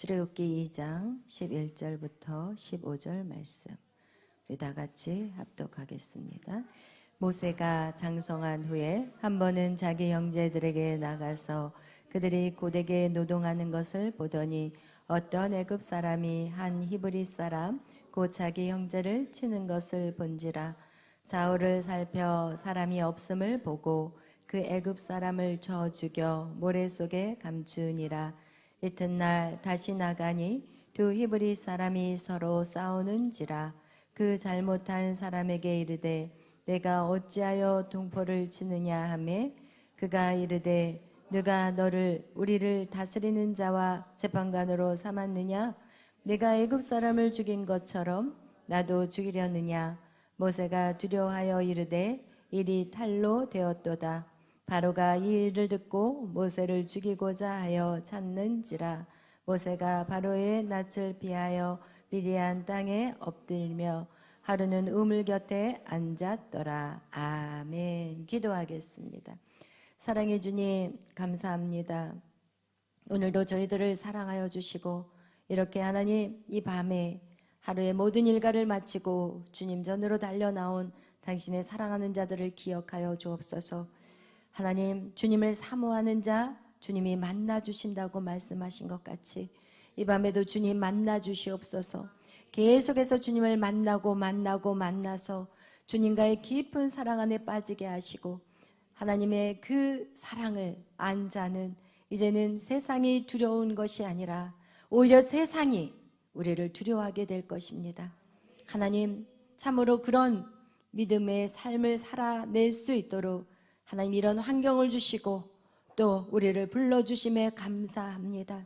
출애굽기 2장 11절부터 15절 말씀 우리 다 같이 합독하겠습니다. 모세가 장성한 후에 한 번은 자기 형제들에게 나가서 그들이 고되게 노동하는 것을 보더니 어떤 애굽 사람이 한 히브리 사람 곧 자기 형제를 치는 것을 본지라. 좌우를 살펴 사람이 없음을 보고 그 애굽 사람을 쳐 죽여 모래 속에 감추니라. 이튿날 다시 나가니 두 히브리 사람이 서로 싸우는지라. 그 잘못한 사람에게 이르되 내가 어찌하여 동포를 치느냐 하매 그가 이르되 누가 너를 우리를 다스리는 자와 재판관으로 삼았느냐? 내가 애굽 사람을 죽인 것처럼 나도 죽이려느냐? 모세가 두려워하여 이르되 일이 탈로 되었도다. 바로가 이 일을 듣고 모세를 죽이고자 하여 찾는지라. 모세가 바로의 낯을 피하여 미디안 땅에 엎드리며 하루는 우물 곁에 앉았더라. 아멘. 기도하겠습니다. 사랑해 주님 감사합니다. 오늘도 저희들을 사랑하여 주시고 이렇게 하나님 이 밤에 하루의 모든 일과를 마치고 주님 전으로 달려나온 당신의 사랑하는 자들을 기억하여 주옵소서. 하나님 주님을 사모하는 자 주님이 만나 주신다고 말씀하신 것 같이 이 밤에도 주님 만나 주시옵소서. 계속해서 주님을 만나서 주님과의 깊은 사랑 안에 빠지게 하시고 하나님의 그 사랑을 안 자는 이제는 세상이 두려운 것이 아니라 오히려 세상이 우리를 두려워하게 될 것입니다. 하나님 참으로 그런 믿음의 삶을 살아낼 수 있도록 하나님 이런 환경을 주시고 또 우리를 불러주심에 감사합니다.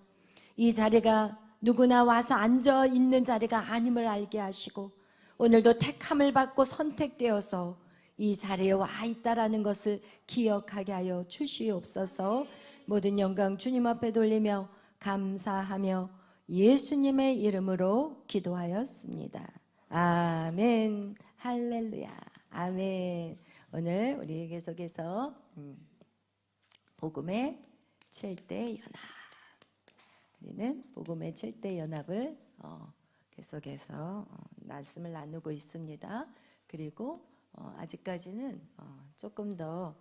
이 자리가 누구나 와서 앉아 있는 자리가 아님을 알게 하시고 오늘도 택함을 받고 선택되어서 이 자리에 와 있다라는 것을 기억하게 하여 주시옵소서. 모든 영광 주님 앞에 돌리며 감사하며 예수님의 이름으로 기도하였습니다. 아멘. 할렐루야. 아멘. 오늘 우리 계속해서 복음의 7대 연합, 우리는 복음의 7대 연합을 계속해서 말씀을 나누고 있습니다. 그리고 아직까지는 조금 더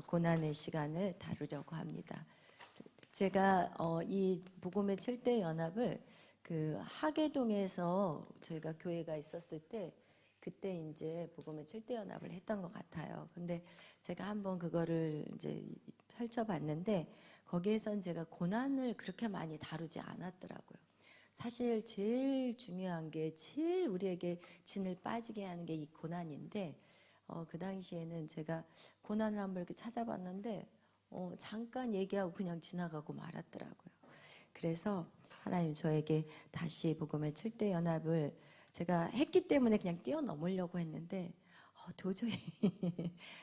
고난의 시간을 다루려고 합니다. 제가 이 복음의 7대 연합을 그 하계동에서 저희가 교회가 있었을 때 그때 이제 복음의 7대 연합을 했던 것 같아요. 근데 제가 한번 그거를 이제 펼쳐봤는데 거기에선 제가 고난을 그렇게 많이 다루지 않았더라고요. 사실 제일 중요한 게 제일 우리에게 진을 빠지게 하는 게 이 고난인데 그 당시에는 제가 고난을 한번 이렇게 찾아봤는데 잠깐 얘기하고 그냥 지나가고 말았더라고요. 그래서 하나님 저에게 다시 복음의 7대 연합을 제가 했기 때문에 그냥 뛰어넘으려고 했는데 도저히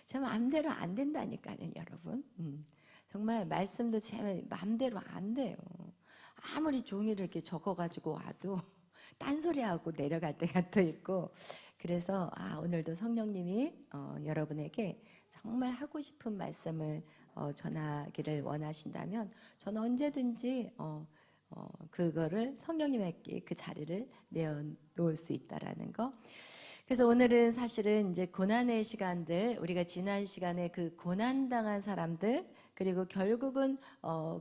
제 마음대로 안 된다니까요, 여러분. 정말 말씀도 제 마음대로 안 돼요. 아무리 종이를 이렇게 적어가지고 와도 딴소리하고 내려갈 때가 또 있고 그래서 오늘도 성령님이 여러분에게 정말 하고 싶은 말씀을 전하기를 원하신다면 저는 언제든지 그거를 성령님에게 그 자리를 내어놓을 수 있다라는 거. 그래서 오늘은 사실은 이제 고난의 시간들, 우리가 지난 시간에 그 고난당한 사람들, 그리고 결국은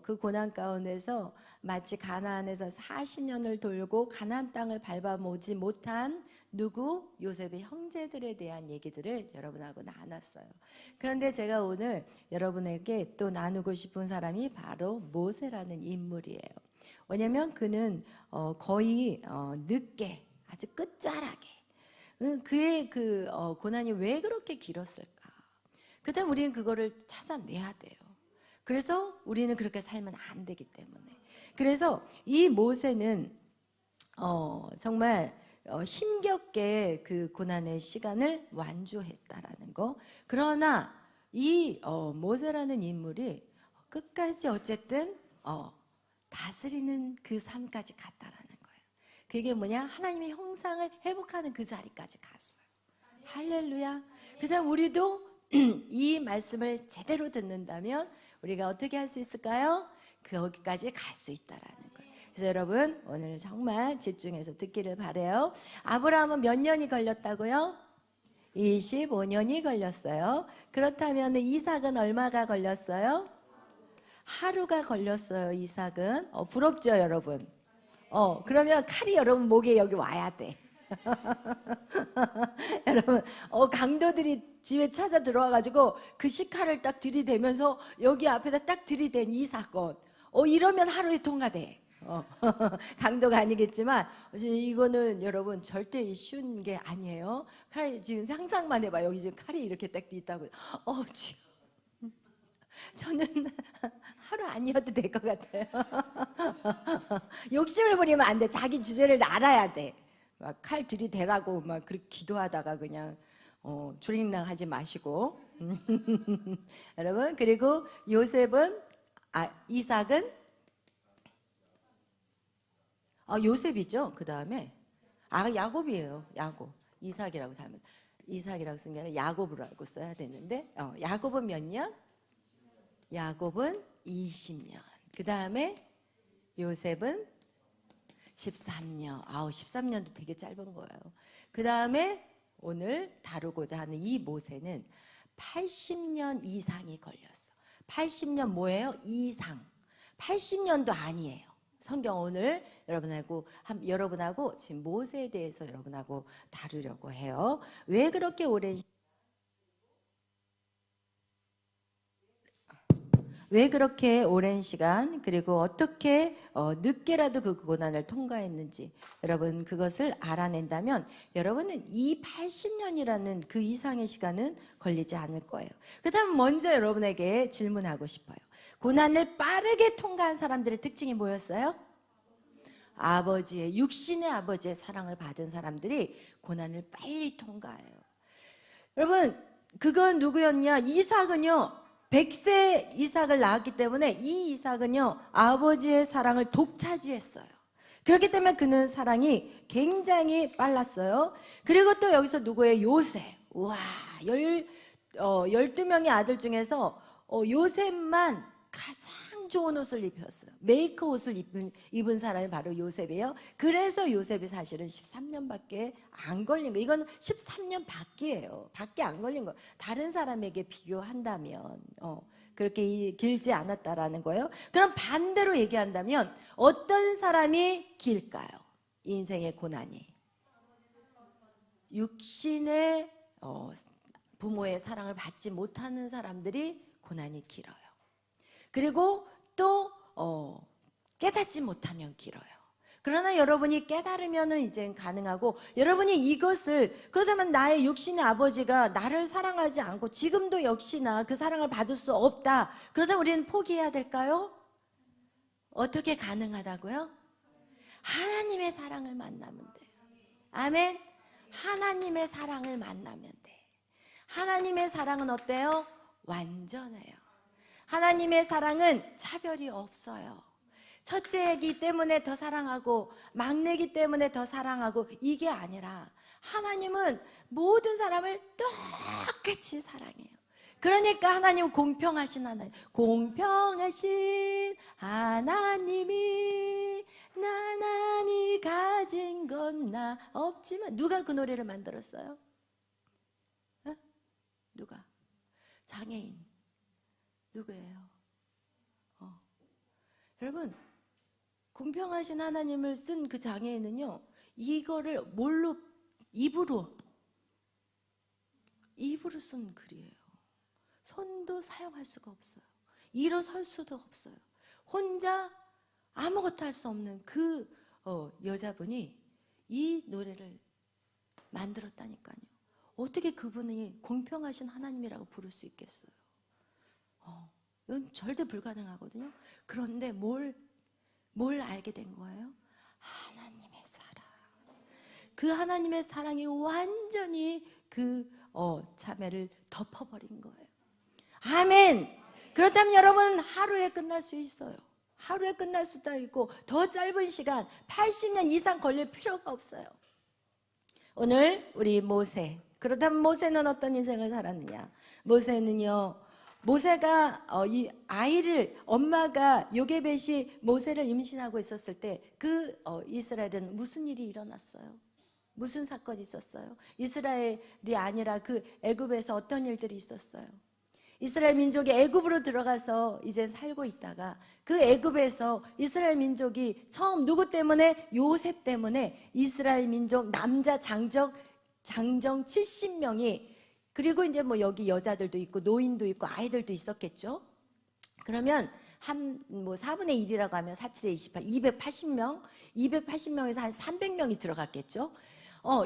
그 고난 가운데서 마치 가나안에서 40년을 돌고 가나안 땅을 밟아보지 못한 누구? 요셉의 형제들에 대한 얘기들을 여러분하고 나눴어요. 그런데 제가 오늘 여러분에게 또 나누고 싶은 사람이 바로 모세라는 인물이에요. 왜냐면 그는 거의 늦게 아주 끝자락에 그의 그 고난이 왜 그렇게 길었을까? 그다음 우리는 그거를 찾아내야 돼요. 그래서 우리는 그렇게 살면 안 되기 때문에. 그래서 이 모세는 정말 힘겹게 그 고난의 시간을 완주했다라는 거. 그러나 이 모세라는 인물이 끝까지 어쨌든 다스리는 그 삶까지 갔다라는 거예요. 그게 뭐냐? 하나님의 형상을 회복하는 그 자리까지 갔어요. 할렐루야. 그다음 우리도 이 말씀을 제대로 듣는다면 우리가 어떻게 할 수 있을까요? 거기까지 갈 수 있다라는 거예요. 그래서 여러분 오늘 정말 집중해서 듣기를 바래요. 아브라함은 몇 년이 걸렸다고요? 25년이 걸렸어요. 그렇다면 이삭은 얼마가 걸렸어요? 하루가 걸렸어요. 이삭은. 부럽죠 여러분? 그러면 칼이 여러분 목에 여기 와야 돼. 여러분 강도들이 집에 찾아 들어와가지고 그 식칼을 딱 들이대면서 여기 앞에다 딱 들이댄 이 사건, 이러면 하루에 통과돼. 강도가 아니겠지만 이거는 여러분 절대 쉬운 게 아니에요. 칼이 지금 상상만 해봐. 여기 지금 칼이 이렇게 딱 있다고. 저는 하루 아니어도 될 것 같아요. 욕심을 부리면 안 돼. 자기 주제를 알아야 돼. 막 칼 들이대라고 막 그렇게 기도하다가 그냥 줄링랑 하지 마시고. 여러분, 그리고 이삭은 요셉이죠. 그 다음에 야곱이에요. 야곱. 이삭이라고 쓴 게 아니라 야곱이라고 써야 되는데 야곱은 몇 년? 야곱은 20년. 그 다음에 요셉은 13년. 13년도 되게 짧은 거예요. 그 다음에 오늘 다루고자 하는 이 모세는 80년 이상이 걸렸어. 80년 뭐예요? 이상. 80년도 아니에요. 성경 오늘 여러분하고 지금 모세에 대해서 여러분하고 다루려고 해요. 왜 그렇게 오랜 시간 그리고 어떻게 늦게라도 그 고난을 통과했는지 여러분 그것을 알아낸다면 여러분은 이 80년이라는 그 이상의 시간은 걸리지 않을 거예요. 그 다음 먼저 여러분에게 질문하고 싶어요. 고난을 빠르게 통과한 사람들의 특징이 뭐였어요? 육신의 아버지의 사랑을 받은 사람들이 고난을 빨리 통과해요. 여러분 그건 누구였냐? 이삭은요 100세 이삭을 낳았기 때문에 이 이삭은요 아버지의 사랑을 독차지했어요. 그렇기 때문에 그는 사랑이 굉장히 빨랐어요. 그리고 또 여기서 누구예요? 요셉. 우와, 12명의 아들 중에서 요셉만 가장 좋은 옷을 입혔어요. 메이커 옷을 입은 사람이 바로 요셉이에요. 그래서 요셉이 사실은 13년밖에 안 걸린 거예요. 이건 13년 밖에 안 걸린 거예요. 다른 사람에게 비교한다면 그렇게 길지 않았다라는 거예요. 그럼 반대로 얘기한다면 어떤 사람이 길까요? 인생의 고난이 육신의 부모의 사랑을 받지 못하는 사람들이 고난이 길어요. 그리고 또 깨닫지 못하면 길어요. 그러나 여러분이 깨달으면 이제 가능하고 여러분이 이것을 그렇다면 나의 육신의 아버지가 나를 사랑하지 않고 지금도 역시나 그 사랑을 받을 수 없다. 그렇다면 우리는 포기해야 될까요? 어떻게 가능하다고요? 하나님의 사랑을 만나면 돼요. 아멘. 하나님의 사랑을 만나면 돼. 하나님의 사랑은 어때요? 완전해요. 하나님의 사랑은 차별이 없어요. 첫째이기 때문에 더 사랑하고 막내이기 때문에 더 사랑하고 이게 아니라 하나님은 모든 사람을 똑같이 사랑해요. 그러니까 하나님은 공평하신 하나님, 공평하신 하나님이 나란히 가진 건 나 없지만 누가 그 노래를 만들었어요? 누가? 장애인. 누구예요? 여러분 공평하신 하나님을 쓴 그 장애인은요 이거를 뭘로 입으로 쓴 글이에요. 손도 사용할 수가 없어요. 일어설 수도 없어요. 혼자 아무것도 할 수 없는 그 여자분이 이 노래를 만들었다니까요. 어떻게 그분이 공평하신 하나님이라고 부를 수 있겠어요? 이건 절대 불가능하거든요. 그런데 뭘 알게 된 거예요? 하나님의 사랑. 그 하나님의 사랑이 완전히 그 자매를 덮어버린 거예요. 아멘. 그렇다면 여러분 하루에 끝날 수 있어요. 하루에 끝날 수도 있고 더 짧은 시간 80년 이상 걸릴 필요가 없어요. 오늘 우리 모세, 그렇다면 모세는 어떤 인생을 살았느냐? 모세는요 모세가 이 아이를 엄마가 요게벳이 모세를 임신하고 있었을 때 그 이스라엘은 무슨 일이 일어났어요? 무슨 사건이 있었어요? 이스라엘이 아니라 그 애굽에서 어떤 일들이 있었어요? 이스라엘 민족이 애굽으로 들어가서 이제 살고 있다가 그 애굽에서 이스라엘 민족이 처음 누구 때문에? 요셉 때문에 이스라엘 민족 남자 장정 70명이, 그리고 이제 뭐 여기 여자들도 있고 노인도 있고 아이들도 있었겠죠. 그러면 한 뭐 4분의 1이라고 하면 4, 7에 28, 280명, 280명에서 한 300명이 들어갔겠죠.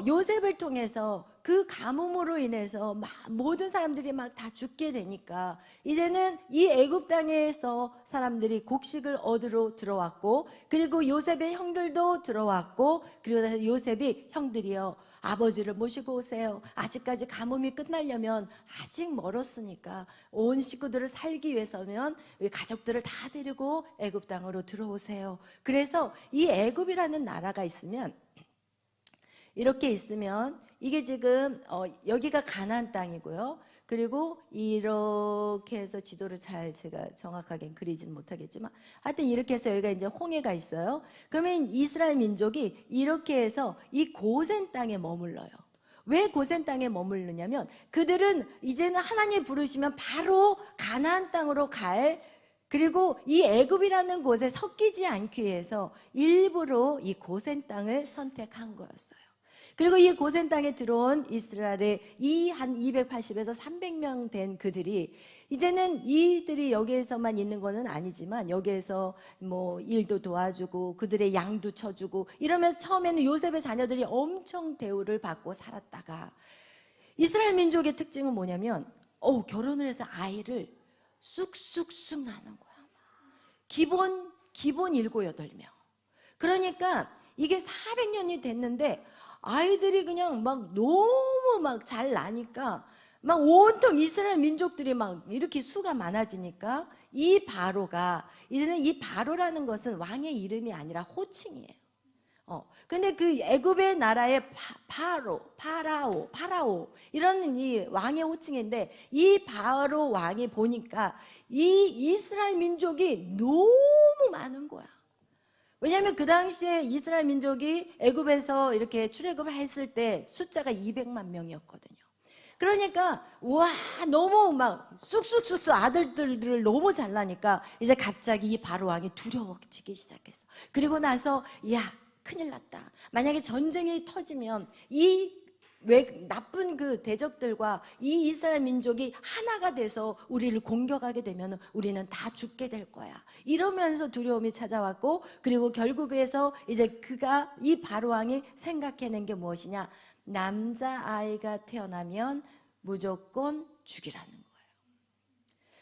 요셉을 통해서 그 가뭄으로 인해서 막 모든 사람들이 막 다 죽게 되니까 이제는 이 애굽 땅에서 사람들이 곡식을 얻으러 들어왔고, 그리고 요셉의 형들도 들어왔고, 그리고 요셉이 형들이요, 아버지를 모시고 오세요. 아직까지 가뭄이 끝나려면 아직 멀었으니까 온 식구들을 살기 위해서면 가족들을 다 데리고 애굽 땅으로 들어오세요. 그래서 이 애굽이라는 나라가 있으면, 이렇게 있으면 이게 지금 여기가 가나안 땅이고요. 그리고 이렇게 해서 지도를 잘 제가 정확하게 그리지는 못하겠지만 하여튼 이렇게 해서 여기가 이제 홍해가 있어요. 그러면 이스라엘 민족이 이렇게 해서 이 고센 땅에 머물러요. 왜 고센 땅에 머물르냐면 그들은 이제는 하나님 부르시면 바로 가나안 땅으로 갈, 그리고 이 애굽이라는 곳에 섞이지 않기 위해서 일부러 이 고센 땅을 선택한 거였어요. 그리고 이 고센 땅에 들어온 이스라엘의 이 한 280에서 300명 된 그들이 이제는 이들이 여기에서만 있는 거는 아니지만 여기에서 뭐 일도 도와주고 그들의 양도 쳐주고 이러면서 처음에는 요셉의 자녀들이 엄청 대우를 받고 살았다가, 이스라엘 민족의 특징은 뭐냐면 결혼을 해서 아이를 쑥쑥쑥 낳는 거야. 기본 7, 8명. 그러니까 이게 400년이 됐는데 아이들이 그냥 막 너무 막 잘 나니까 막 온통 이스라엘 민족들이 막 이렇게 수가 많아지니까 이 바로가, 이제는 이 바로라는 것은 왕의 이름이 아니라 호칭이에요. 근데 그 애굽의 나라의 파라오 이런 이 왕의 호칭인데, 이 바로 왕이 보니까 이 이스라엘 민족이 너무 많은 거야. 왜냐하면 그 당시에 이스라엘 민족이 애굽에서 이렇게 출애굽을 했을 때 숫자가 200만 명이었거든요. 그러니까 와 너무 막 쑥쑥쑥쑥 아들들을 너무 잘나니까 이제 갑자기 이 바로 왕이 두려워지기 시작했어. 그리고 나서 야 큰일 났다. 만약에 전쟁이 터지면 이 왜 나쁜 그 대적들과 이 이스라엘 민족이 하나가 돼서 우리를 공격하게 되면 우리는 다 죽게 될 거야. 이러면서 두려움이 찾아왔고, 그리고 결국에서 이제 그가 이 바로 왕이 생각해낸 게 무엇이냐? 남자아이가 태어나면 무조건 죽이라는 거예요.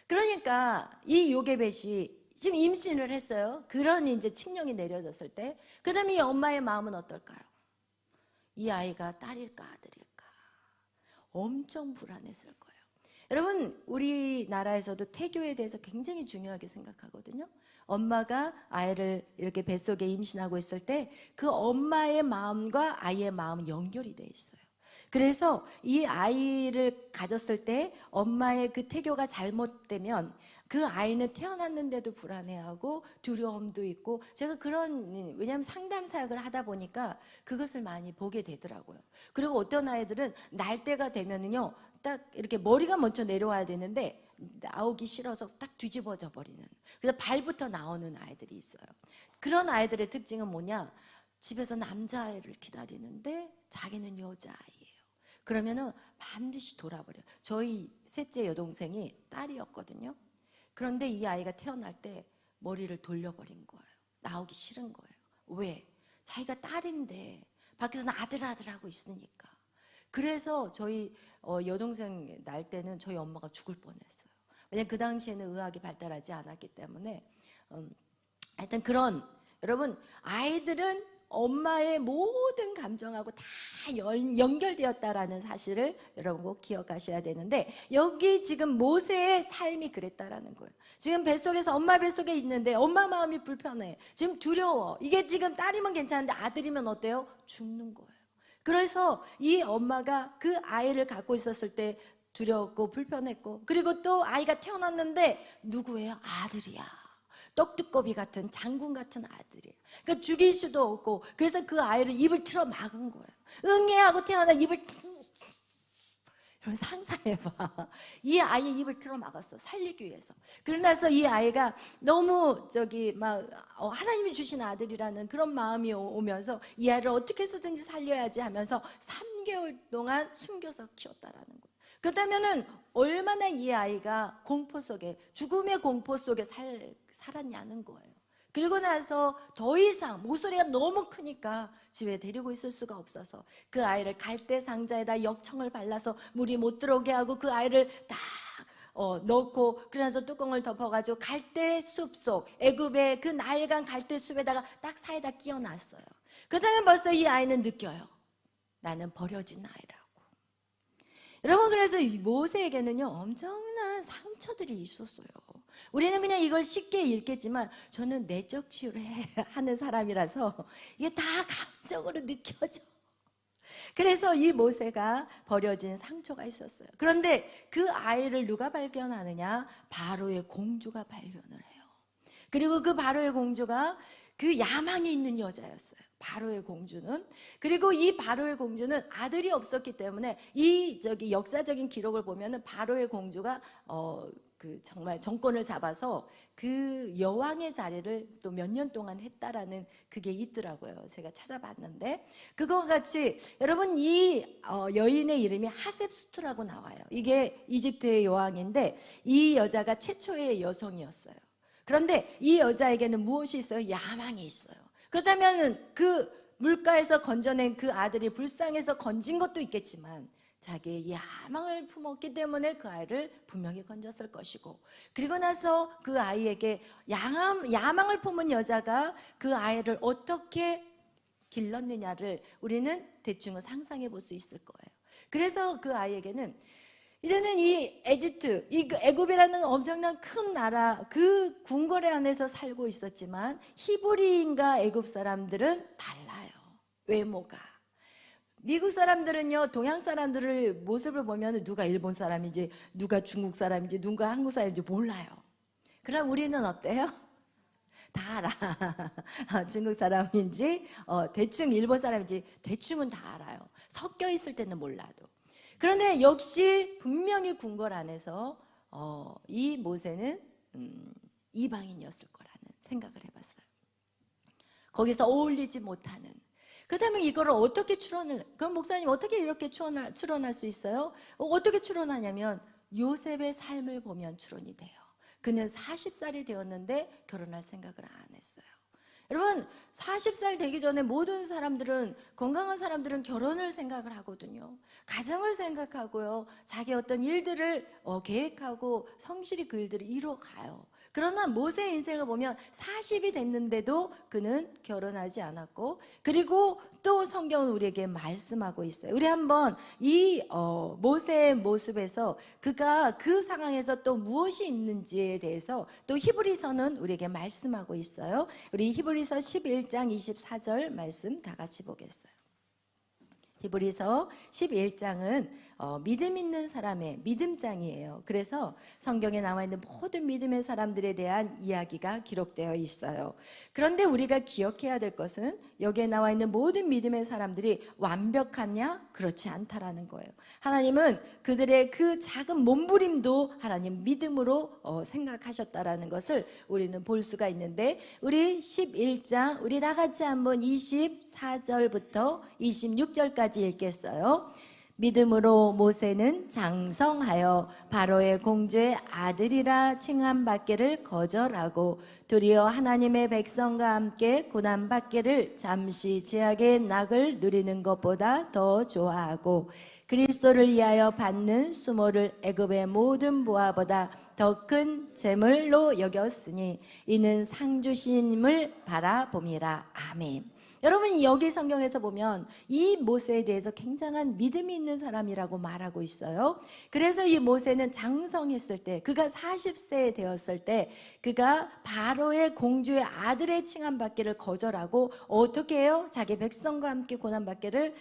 그러니까 이 요게벳이 지금 임신을 했어요. 그런 이제 칙령이 내려졌을 때, 그 다음에 이 엄마의 마음은 어떨까요? 이 아이가 딸일까 아들일까 엄청 불안했을 거예요. 여러분 우리나라에서도 태교에 대해서 굉장히 중요하게 생각하거든요. 엄마가 아이를 이렇게 뱃속에 임신하고 있을 때 그 엄마의 마음과 아이의 마음은 연결이 돼 있어요. 그래서 이 아이를 가졌을 때 엄마의 그 태교가 잘못되면 그 아이는 태어났는데도 불안해하고 두려움도 있고, 제가 그런, 왜냐하면 상담 사역을 하다 보니까 그것을 많이 보게 되더라고요. 그리고 어떤 아이들은 날 때가 되면은요 딱 이렇게 머리가 먼저 내려와야 되는데 나오기 싫어서 딱 뒤집어져 버리는, 그래서 발부터 나오는 아이들이 있어요. 그런 아이들의 특징은 뭐냐? 집에서 남자아이를 기다리는데 자기는 여자아이예요. 그러면은 반드시 돌아버려요. 저희 셋째 여동생이 딸이었거든요. 그런데 이 아이가 태어날 때 머리를 돌려버린 거예요. 나오기 싫은 거예요. 왜? 자기가 딸인데 밖에서는 아들하고 있으니까. 그래서 저희 여동생 날 때는 저희 엄마가 죽을 뻔했어요. 왜냐면 그 당시에는 의학이 발달하지 않았기 때문에. 하여튼 그런, 여러분 아이들은 엄마의 모든 감정하고 다 연결되었다라는 사실을 여러분 꼭 기억하셔야 되는데, 여기 지금 모세의 삶이 그랬다라는 거예요. 지금 뱃속에서 엄마 뱃속에 있는데 엄마 마음이 불편해. 지금 두려워. 이게 지금 딸이면 괜찮은데 아들이면 어때요? 죽는 거예요. 그래서 이 엄마가 그 아이를 갖고 있었을 때 두려웠고 불편했고, 그리고 또 아이가 태어났는데 누구예요? 아들이야. 떡두꺼비 같은, 장군 같은 아들이에요. 그러니까 죽일 수도 없고, 그래서 그 아이를 입을 틀어 막은 거예요. 응애하고 태어나 입을, 여러분 상상해봐. 이 아이의 입을 틀어 막았어, 살리기 위해서. 그러나서 이 아이가 너무 하나님이 주신 아들이라는 그런 마음이 오면서 이 아이를 어떻게 해서든지 살려야지 하면서 3개월 동안 숨겨서 키웠다라는 거예요. 그렇다면은 얼마나 이 아이가 공포 속에, 죽음의 공포 속에 살았냐는 거예요. 그리고 나서 더 이상 목소리가 너무 크니까 집에 데리고 있을 수가 없어서 그 아이를 갈대 상자에다 역청을 발라서 물이 못 들어오게 하고 그 아이를 딱 넣고, 그래서 뚜껑을 덮어가지고 갈대 숲속, 애굽의 그 나일강 갈대 숲에다가 딱 사이다 끼워놨어요. 그렇다면 벌써 이 아이는 느껴요. 나는 버려진 아이라고. 여러분, 그래서 모세에게는요 엄청난 상처들이 있었어요. 우리는 그냥 이걸 쉽게 읽겠지만 저는 내적 치유를 하는 사람이라서 이게 다 감정으로 느껴져. 그래서 이 모세가 버려진 상처가 있었어요. 그런데 그 아이를 누가 발견하느냐? 바로의 공주가 발견을 해요. 그리고 그 바로의 공주가 그 야망이 있는 여자였어요. 바로의 공주는. 그리고 이 바로의 공주는 아들이 없었기 때문에 이 역사적인 기록을 보면은 바로의 공주가 정말 정권을 잡아서 그 여왕의 자리를 또 몇 년 동안 했다라는 그게 있더라고요. 제가 찾아봤는데 그거와 같이 여러분 이 여인의 이름이 하셉수트라고 나와요. 이게 이집트의 여왕인데 이 여자가 최초의 여성이었어요. 그런데 이 여자에게는 무엇이 있어요? 야망이 있어요. 그렇다면 그 물가에서 건져낸 그 아들이 불쌍해서 건진 것도 있겠지만 자기의 야망을 품었기 때문에 그 아이를 분명히 건졌을 것이고, 그리고 나서 그 아이에게 야망을 품은 여자가 그 아이를 어떻게 길렀느냐를 우리는 대충 상상해 볼 수 있을 거예요. 그래서 그 아이에게는 이제는 이 에집트, 이 애굽이라는 엄청난 큰 나라, 그 궁궐의 안에서 살고 있었지만 히브리인과 애굽 사람들은 달라요. 외모가. 미국 사람들은요, 동양 사람들을 모습을 보면 누가 일본 사람인지, 누가 중국 사람인지, 누가 한국 사람인지 몰라요. 그럼 우리는 어때요? 다 알아. 중국 사람인지, 대충 일본 사람인지, 대충은 다 알아요. 섞여 있을 때는 몰라도. 그런데 역시 분명히 궁궐 안에서 이 모세는 이방인이었을 거라는 생각을 해봤어요. 거기서 어울리지 못하는. 그렇다면 이거를 어떻게 그럼 목사님 어떻게 이렇게 추론할 수 있어요? 어떻게 추론하냐면 요셉의 삶을 보면 추론이 돼요. 그는 40살이 되었는데 결혼할 생각을 안 했어요. 여러분 40살 되기 전에 모든 사람들은, 건강한 사람들은 결혼을 생각을 하거든요. 가정을 생각하고요, 자기 어떤 일들을 계획하고 성실히 그 일들을 이뤄가요. 그러나 모세의 인생을 보면 40이 됐는데도 그는 결혼하지 않았고, 그리고 또 성경은 우리에게 말씀하고 있어요. 우리 한번 이 모세의 모습에서 그가 그 상황에서 또 무엇이 있는지에 대해서 또 히브리서는 우리에게 말씀하고 있어요. 우리 히브리서 11장 24절 말씀 다 같이 보겠어요. 히브리서 11장은 믿음 있는 사람의 믿음장이에요. 그래서 성경에 나와 있는 모든 믿음의 사람들에 대한 이야기가 기록되어 있어요. 그런데 우리가 기억해야 될 것은 여기에 나와 있는 모든 믿음의 사람들이 완벽하냐? 그렇지 않다라는 거예요. 하나님은 그들의 그 작은 몸부림도 하나님 믿음으로 생각하셨다라는 것을 우리는 볼 수가 있는데, 우리 11장 우리 다 같이 한번 24절부터 26절까지 읽겠어요. 믿음으로 모세는 장성하여 바로의 공주의 아들이라 칭함받기를 거절하고 도리어 하나님의 백성과 함께 고난받기를 잠시 제약의 낙을 누리는 것보다 더 좋아하고 그리스도를 위하여 받는 수모를 애굽의 모든 보화보다 더 큰 재물로 여겼으니 이는 상 주심을 바라봄이라. 아멘. 여러분 여기 성경에서 보면 이 모세에 대해서 굉장한 믿음이 있는 사람이라고 말하고 있어요. 그래서 이 모세는 장성했을 때, 그가 40세 되었을 때 그가 바로의 공주의 아들의 칭함받기를 거절하고 어떻게 해요? 자기 백성과 함께 고난받기를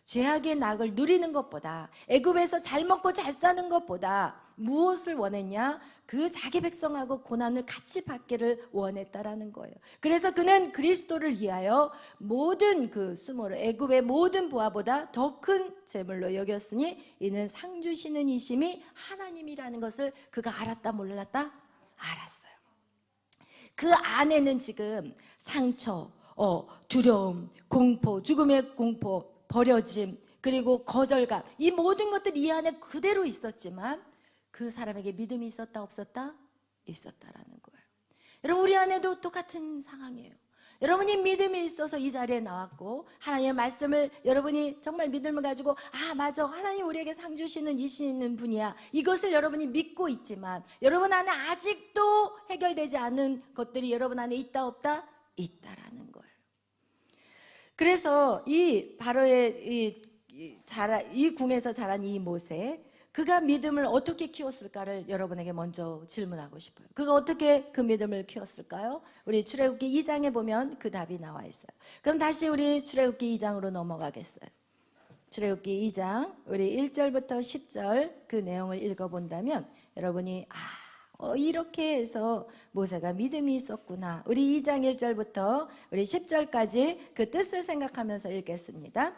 죄악의 낙을 누리는 것보다, 애굽에서 잘 먹고 잘 사는 것보다 무엇을 원했냐? 그 자기 백성하고 고난을 같이 받기를 원했다라는 거예요. 그래서 그는 그리스도를 위하여 모든 그 수모를, 애굽의 모든 보화보다 더 큰 재물로 여겼으니 이는 상 주시는 이심이 하나님이라는 것을 그가 알았다 몰랐다? 알았어요. 그 안에는 지금 상처, 두려움, 공포, 죽음의 공포, 버려짐, 그리고 거절감, 이 모든 것들이 이 안에 그대로 있었지만 그 사람에게 믿음이 있었다 없었다? 있었다라는 거예요. 여러분, 우리 안에도 똑같은 상황이에요. 여러분이 믿음이 있어서 이 자리에 나왔고 하나님의 말씀을 여러분이 정말 믿음을 가지고 맞아, 하나님 우리에게 상 주시는 이시는 분이야, 이것을 여러분이 믿고 있지만 여러분 안에 아직도 해결되지 않은 것들이 여러분 안에 있다 없다? 있다라는 거예요. 그래서 이 바로의 이 궁에서 자란 이 모세, 그가 믿음을 어떻게 키웠을까를 여러분에게 먼저 질문하고 싶어요. 그가 어떻게 그 믿음을 키웠을까요? 우리 출애굽기 2장에 보면 그 답이 나와 있어요. 그럼 다시 우리 출애굽기 2장으로 넘어가겠어요. 출애굽기 2장 우리 1절부터 10절 그 내용을 읽어본다면 여러분이 이렇게 해서 모세가 믿음이 있었구나. 우리 2장 1절부터 우리 10절까지 그 뜻을 생각하면서 읽겠습니다.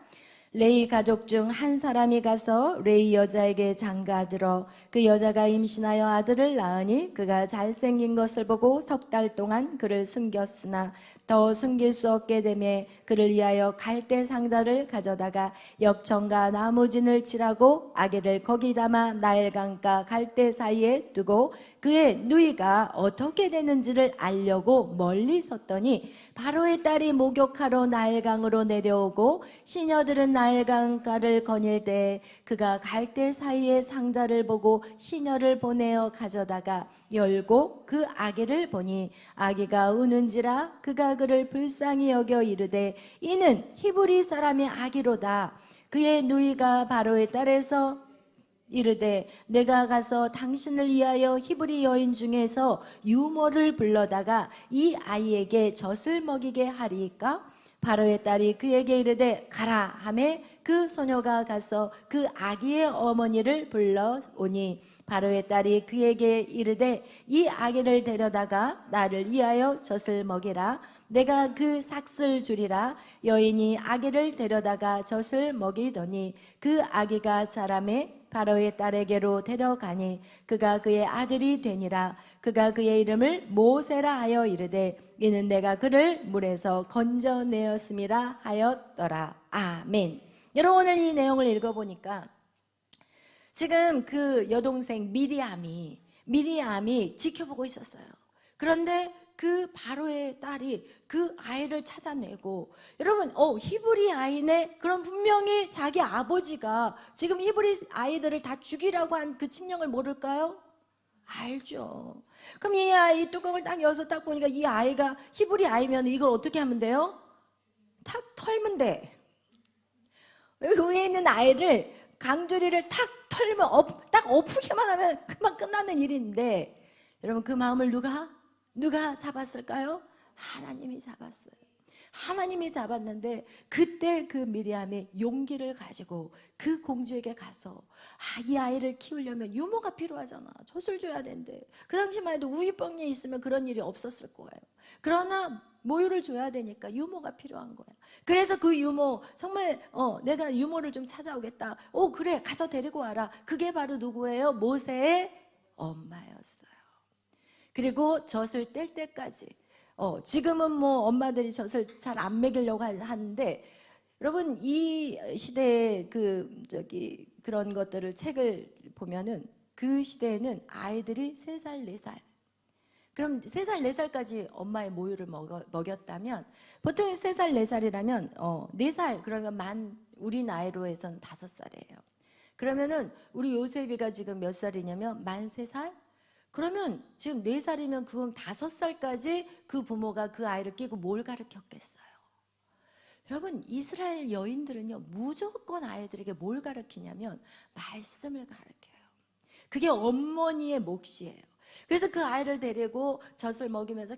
레위 가족 중 한 사람이 가서 레위 여자에게 장가들어 그 여자가 임신하여 아들을 낳으니 그가 잘생긴 것을 보고 3달 동안 그를 숨겼으나 더 숨길 수 없게 되매 그를 위하여 갈대 상자를 가져다가 역청과 나무진을 칠하고 아기를 거기 담아 나일강과 갈대 사이에 두고 그의 누이가 어떻게 되는지를 알려고 멀리 섰더니 바로의 딸이 목욕하러 나일강으로 내려오고 시녀들은 나일강가를 거닐 때 그가 갈대 사이에 상자를 보고 시녀를 보내어 가져다가 열고 그 아기를 보니 아기가 우는지라 그가 그를 불쌍히 여겨 이르되 이는 히브리 사람의 아기로다. 그의 누이가 바로의 딸에서 이르되 내가 가서 당신을 위하여 히브리 여인 중에서 유모를 불러다가 이 아이에게 젖을 먹이게 하리이까? 바로의 딸이 그에게 이르되 가라 하매 그 소녀가 가서 그 아기의 어머니를 불러오니 바로의 딸이 그에게 이르되 이 아기를 데려다가 나를 위하여 젖을 먹이라. 내가 그 삭슬 주리라. 여인이 아기를 데려다가 젖을 먹이더니 그 아기가 자라매 바로의 딸에게로 데려가니 그가 그의 아들이 되니라. 그가 그의 이름을 모세라 하여 이르되 이는 내가 그를 물에서 건져내었음이라 하였더라. 아멘. 여러분, 오늘 이 내용을 읽어보니까 지금 그 여동생 미리암이 지켜보고 있었어요. 그런데 그 바로의 딸이 그 아이를 찾아내고, 여러분 히브리 아이네? 그럼 분명히 자기 아버지가 지금 히브리 아이들을 다 죽이라고 한 그 칙령을 모를까요? 알죠. 그럼 이 아이 뚜껑을 딱 열어서 딱 보니까 이 아이가 히브리 아이면 이걸 어떻게 하면 돼요? 탁 털면 돼. 그 위에 있는 아이를 강조리를 탁 털면 딱 엎으기만 하면 금방 끝나는 일인데, 여러분 그 마음을 누가 잡았을까요? 하나님이 잡았어요. 하나님이 잡았는데 그때 그 미리암이 용기를 가지고 그 공주에게 가서 이 아이를 키우려면 유모가 필요하잖아. 젖을 줘야 된대. 그 당시만 해도 우유병이 있으면 그런 일이 없었을 거예요. 그러나 모유를 줘야 되니까 유모가 필요한 거야. 그래서 그 유모, 정말 내가 유모를 좀 찾아오겠다. 그래, 가서 데리고 와라. 그게 바로 누구예요? 모세의 엄마였어요. 그리고 젖을 뗄 때까지, 지금은 뭐 엄마들이 젖을 잘 안 먹이려고 하는데, 여러분 이 시대의 그런 것들을 책을 보면은 그 시대에는 아이들이 3살, 4살, 그럼 3살, 4살까지 엄마의 모유를 먹였다면, 보통 3살, 4살이라면 4살, 그러면 우리 나이로 해서는 5살이에요. 그러면은 우리 요셉이가 지금 몇 살이냐면 만 3살? 그러면 지금 4살이면 그럼 5살까지 그 부모가 그 아이를 끼고 뭘 가르쳤겠어요? 여러분, 이스라엘 여인들은요 무조건 아이들에게 뭘 가르치냐면 말씀을 가르쳐요. 그게 어머니의 몫이에요. 그래서 그 아이를 데리고 젖을 먹이면서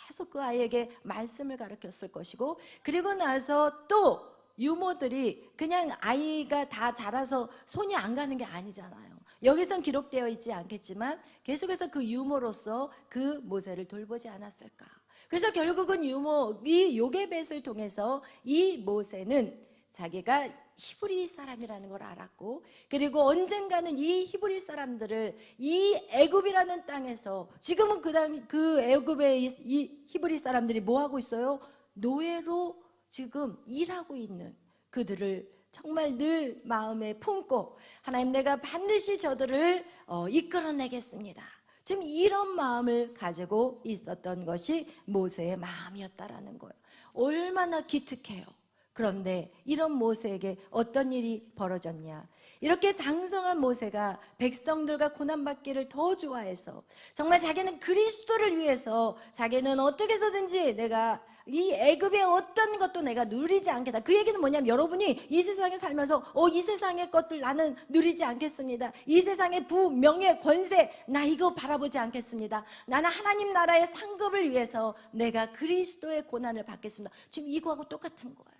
계속 그 아이에게 말씀을 가르쳤을 것이고, 그리고 나서 또 유모들이 그냥 아이가 다 자라서 손이 안 가는 게 아니잖아요. 여기선 기록되어 있지 않겠지만 계속해서 그 유모로서 그 모세를 돌보지 않았을까. 그래서 결국은 이 요게벳을 통해서 이 모세는 자기가 히브리 사람이라는 걸 알았고, 그리고 언젠가는 이 히브리 사람들을 이 애굽이라는 땅에서, 지금은 그 애굽의 이 히브리 사람들이 뭐 하고 있어요? 노예로 지금 일하고 있는 그들을 정말 늘 마음에 품고, 하나님, 내가 반드시 저들을 이끌어내겠습니다. 지금 이런 마음을 가지고 있었던 것이 모세의 마음이었다라는 거예요. 얼마나 기특해요. 그런데 이런 모세에게 어떤 일이 벌어졌냐? 이렇게 장성한 모세가 백성들과 고난받기를 더 좋아해서, 정말 자기는 그리스도를 위해서 자기는 어떻게 해서든지 내가 이 애굽의 어떤 것도 내가 누리지 않겠다. 그 얘기는 뭐냐면, 여러분이 이 세상에 살면서 이 세상의 것들 나는 누리지 않겠습니다. 이 세상의 부, 명예, 권세 나 이거 바라보지 않겠습니다. 나는 하나님 나라의 상급을 위해서 내가 그리스도의 고난을 받겠습니다. 지금 이거하고 똑같은 거예요.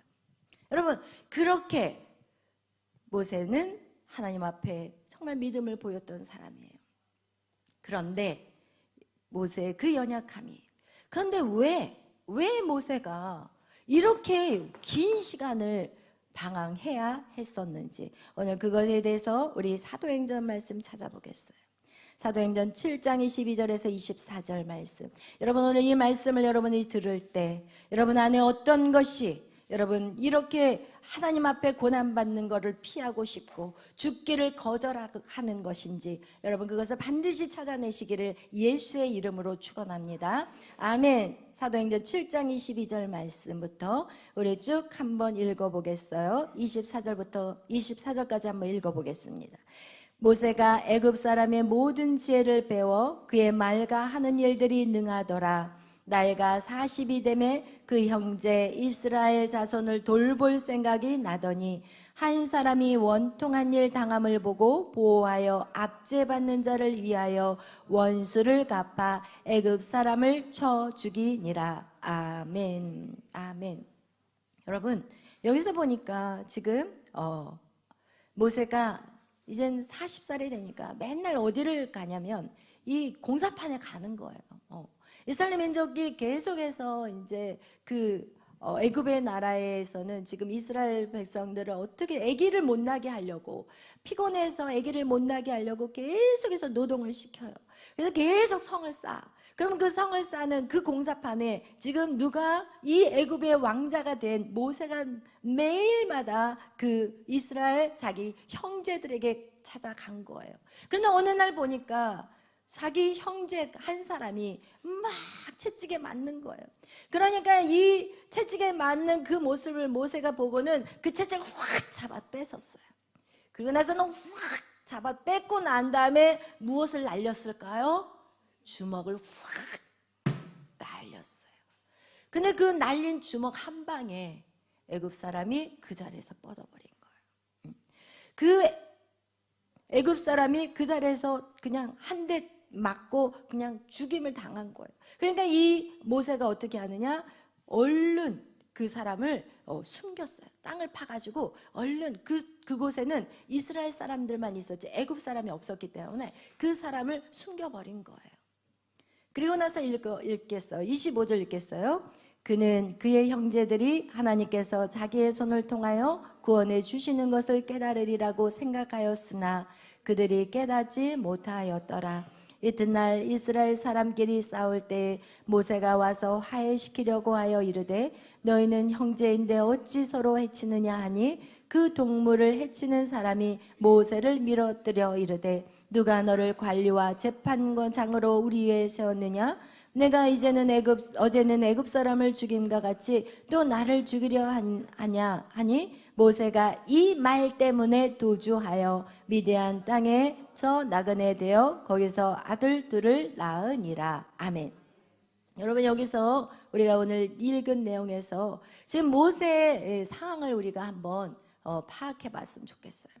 여러분, 그렇게 모세는 하나님 앞에 정말 믿음을 보였던 사람이에요. 그런데 모세의 그 연약함이, 그런데 왜 모세가 이렇게 긴 시간을 방황해야 했었는지, 오늘 그것에 대해서 우리 사도행전 말씀 찾아보겠어요. 사도행전 7장 22절에서 24절 말씀. 여러분, 오늘 이 말씀을 여러분이 들을 때 여러분 안에 어떤 것이, 여러분 이렇게 하나님 앞에 고난받는 것을 피하고 싶고 죽기를 거절하는 것인지, 여러분 그것을 반드시 찾아내시기를 예수의 이름으로 축원합니다. 아멘. 사도행전 7장 22절 말씀부터 우리 쭉 한번 읽어보겠어요. 24절부터 24절까지 한번 읽어보겠습니다. 모세가 애굽 사람의 모든 지혜를 배워 그의 말과 하는 일들이 능하더라. 나이가 40이 되매 그 형제 이스라엘 자손을 돌볼 생각이 나더니, 한 사람이 원통한 일 당함을 보고 보호하여 압제받는 자를 위하여 원수를 갚아 애굽 사람을 쳐 죽이니라. 아멘. 아멘. 여러분, 여기서 보니까 지금 모세가 이젠 40살이 되니까 맨날 어디를 가냐면 이 공사판에 가는 거예요. 이스라엘 민족이 계속해서 이제 애굽의 나라에서는 지금 이스라엘 백성들을 어떻게 아기를 못 낳게 하려고, 피곤해서 아기를 못 낳게 하려고 계속해서 노동을 시켜요. 그래서 계속 성을 쌓아. 그러면 그 성을 쌓는 그 공사판에 지금 누가, 이 애굽의 왕자가 된 모세가 매일마다 그 이스라엘 자기 형제들에게 찾아간 거예요. 그런데 어느 날 보니까 자기 형제 한 사람이 막 채찍에 맞는 거예요. 그러니까 이 채찍에 맞는 그 모습을 모세가 보고는 그 채찍을 확 잡아 뺏었어요. 그리고 나서는 확 잡아 뺏고 난 다음에 무엇을 날렸을까요? 주먹을 확 날렸어요. 근데 그 날린 주먹 한 방에 애굽 사람이 그 자리에서 뻗어버린 거예요. 그 애굽 사람이 그 자리에서 그냥 한 대 맞고 그냥 죽임을 당한 거예요. 그러니까 이 모세가 어떻게 하느냐, 얼른 그 사람을 숨겼어요. 땅을 파가지고 얼른 그곳에는 이스라엘 사람들만 있었지 애굽 사람이 없었기 때문에 그 사람을 숨겨버린 거예요. 그리고 나서 읽겠어요. 25절 읽겠어요. 그는 그의 형제들이 하나님께서 자기의 손을 통하여 구원해 주시는 것을 깨달으리라고 생각하였으나 그들이 깨닫지 못하였더라. 이튿날 이스라엘 사람끼리 싸울 때 모세가 와서 화해시키려고 하여 이르되, 너희는 형제인데 어찌 서로 해치느냐 하니, 그 동물을 해치는 사람이 모세를 밀어뜨려 이르되, 누가 너를 관리와 재판관장으로 우리 위에 세웠느냐? 내가 어제는 애굽 사람을 죽임과 같이 또 나를 죽이려 하냐 하니, 모세가 이 말 때문에 도주하여 미디안 땅에서 나그네 되어 거기서 아들 둘을 낳으니라. 아멘. 여러분, 여기서 우리가 오늘 읽은 내용에서 지금 모세의 상황을 우리가 한번 파악해 봤으면 좋겠어요.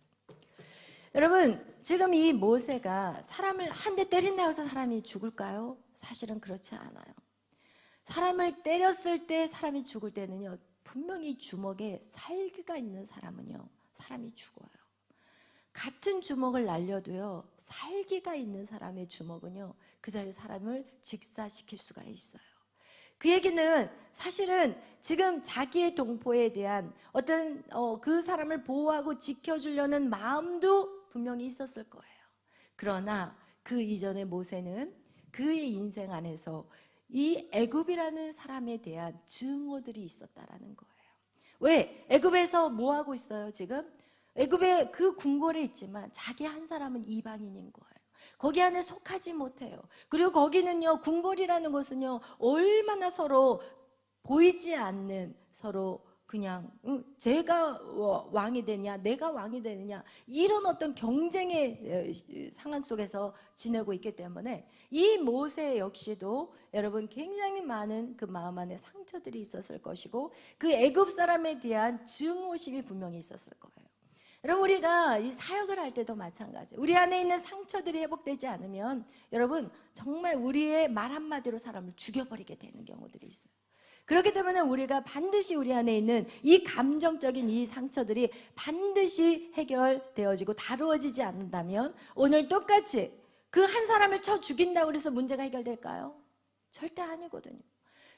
여러분, 지금 이 모세가 사람을 한 대 때린다고 해서 사람이 죽을까요? 사실은 그렇지 않아요. 사람을 때렸을 때 사람이 죽을 때는요, 분명히 주먹에 살기가 있는 사람은요, 사람이 죽어요. 같은 주먹을 날려도요, 살기가 있는 사람의 주먹은요, 그 자리에 사람을 직사시킬 수가 있어요. 그 얘기는 사실은 지금 자기의 동포에 대한 어떤 그 사람을 보호하고 지켜주려는 마음도 분명히 있었을 거예요. 그러나 그 이전에 모세는 그의 인생 안에서 이 애굽이라는 사람에 대한 증오들이 있었다라는 거예요. 왜? 애굽에서 뭐 하고 있어요 지금? 애굽에 그 궁궐에 있지만 자기 한 사람은 이방인인 거예요. 거기 안에 속하지 못해요. 그리고 거기는요, 궁궐이라는 것은요, 얼마나 서로 보이지 않는, 서로 그냥 제가 왕이 되냐, 내가 왕이 되느냐, 이런 어떤 경쟁의 상황 속에서 지내고 있기 때문에 이 모세 역시도 여러분 굉장히 많은 그 마음 안에 상처들이 있었을 것이고, 그 애굽 사람에 대한 증오심이 분명히 있었을 거예요. 여러분, 우리가 이 사역을 할 때도 마찬가지예요. 우리 안에 있는 상처들이 회복되지 않으면 여러분 정말 우리의 말 한마디로 사람을 죽여버리게 되는 경우들이 있어요. 그렇기 때문에 우리가 반드시 우리 안에 있는 이 감정적인 이 상처들이 반드시 해결되어지고 다루어지지 않는다면 오늘 똑같이 그 한 사람을 쳐 죽인다고 해서 문제가 해결될까요? 절대 아니거든요.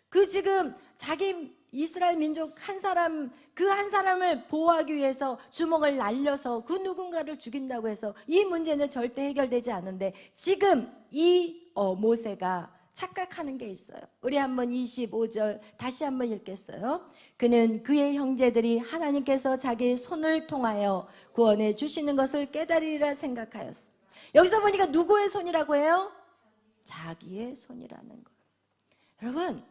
그 지금 자기 이스라엘 민족 한 사람, 그 한 사람을 보호하기 위해서 주먹을 날려서 그 누군가를 죽인다고 해서 이 문제는 절대 해결되지 않는데, 지금 이 모세가 착각하는 게 있어요. 우리 한번 25절 다시 한번 읽겠어요. 그는 그의 형제들이 하나님께서 자기의 손을 통하여 구원해 주시는 것을 깨달으리라 생각하였어. 여기서 보니까 누구의 손이라고 해요? 자기의 손이라는 거예요. 여러분,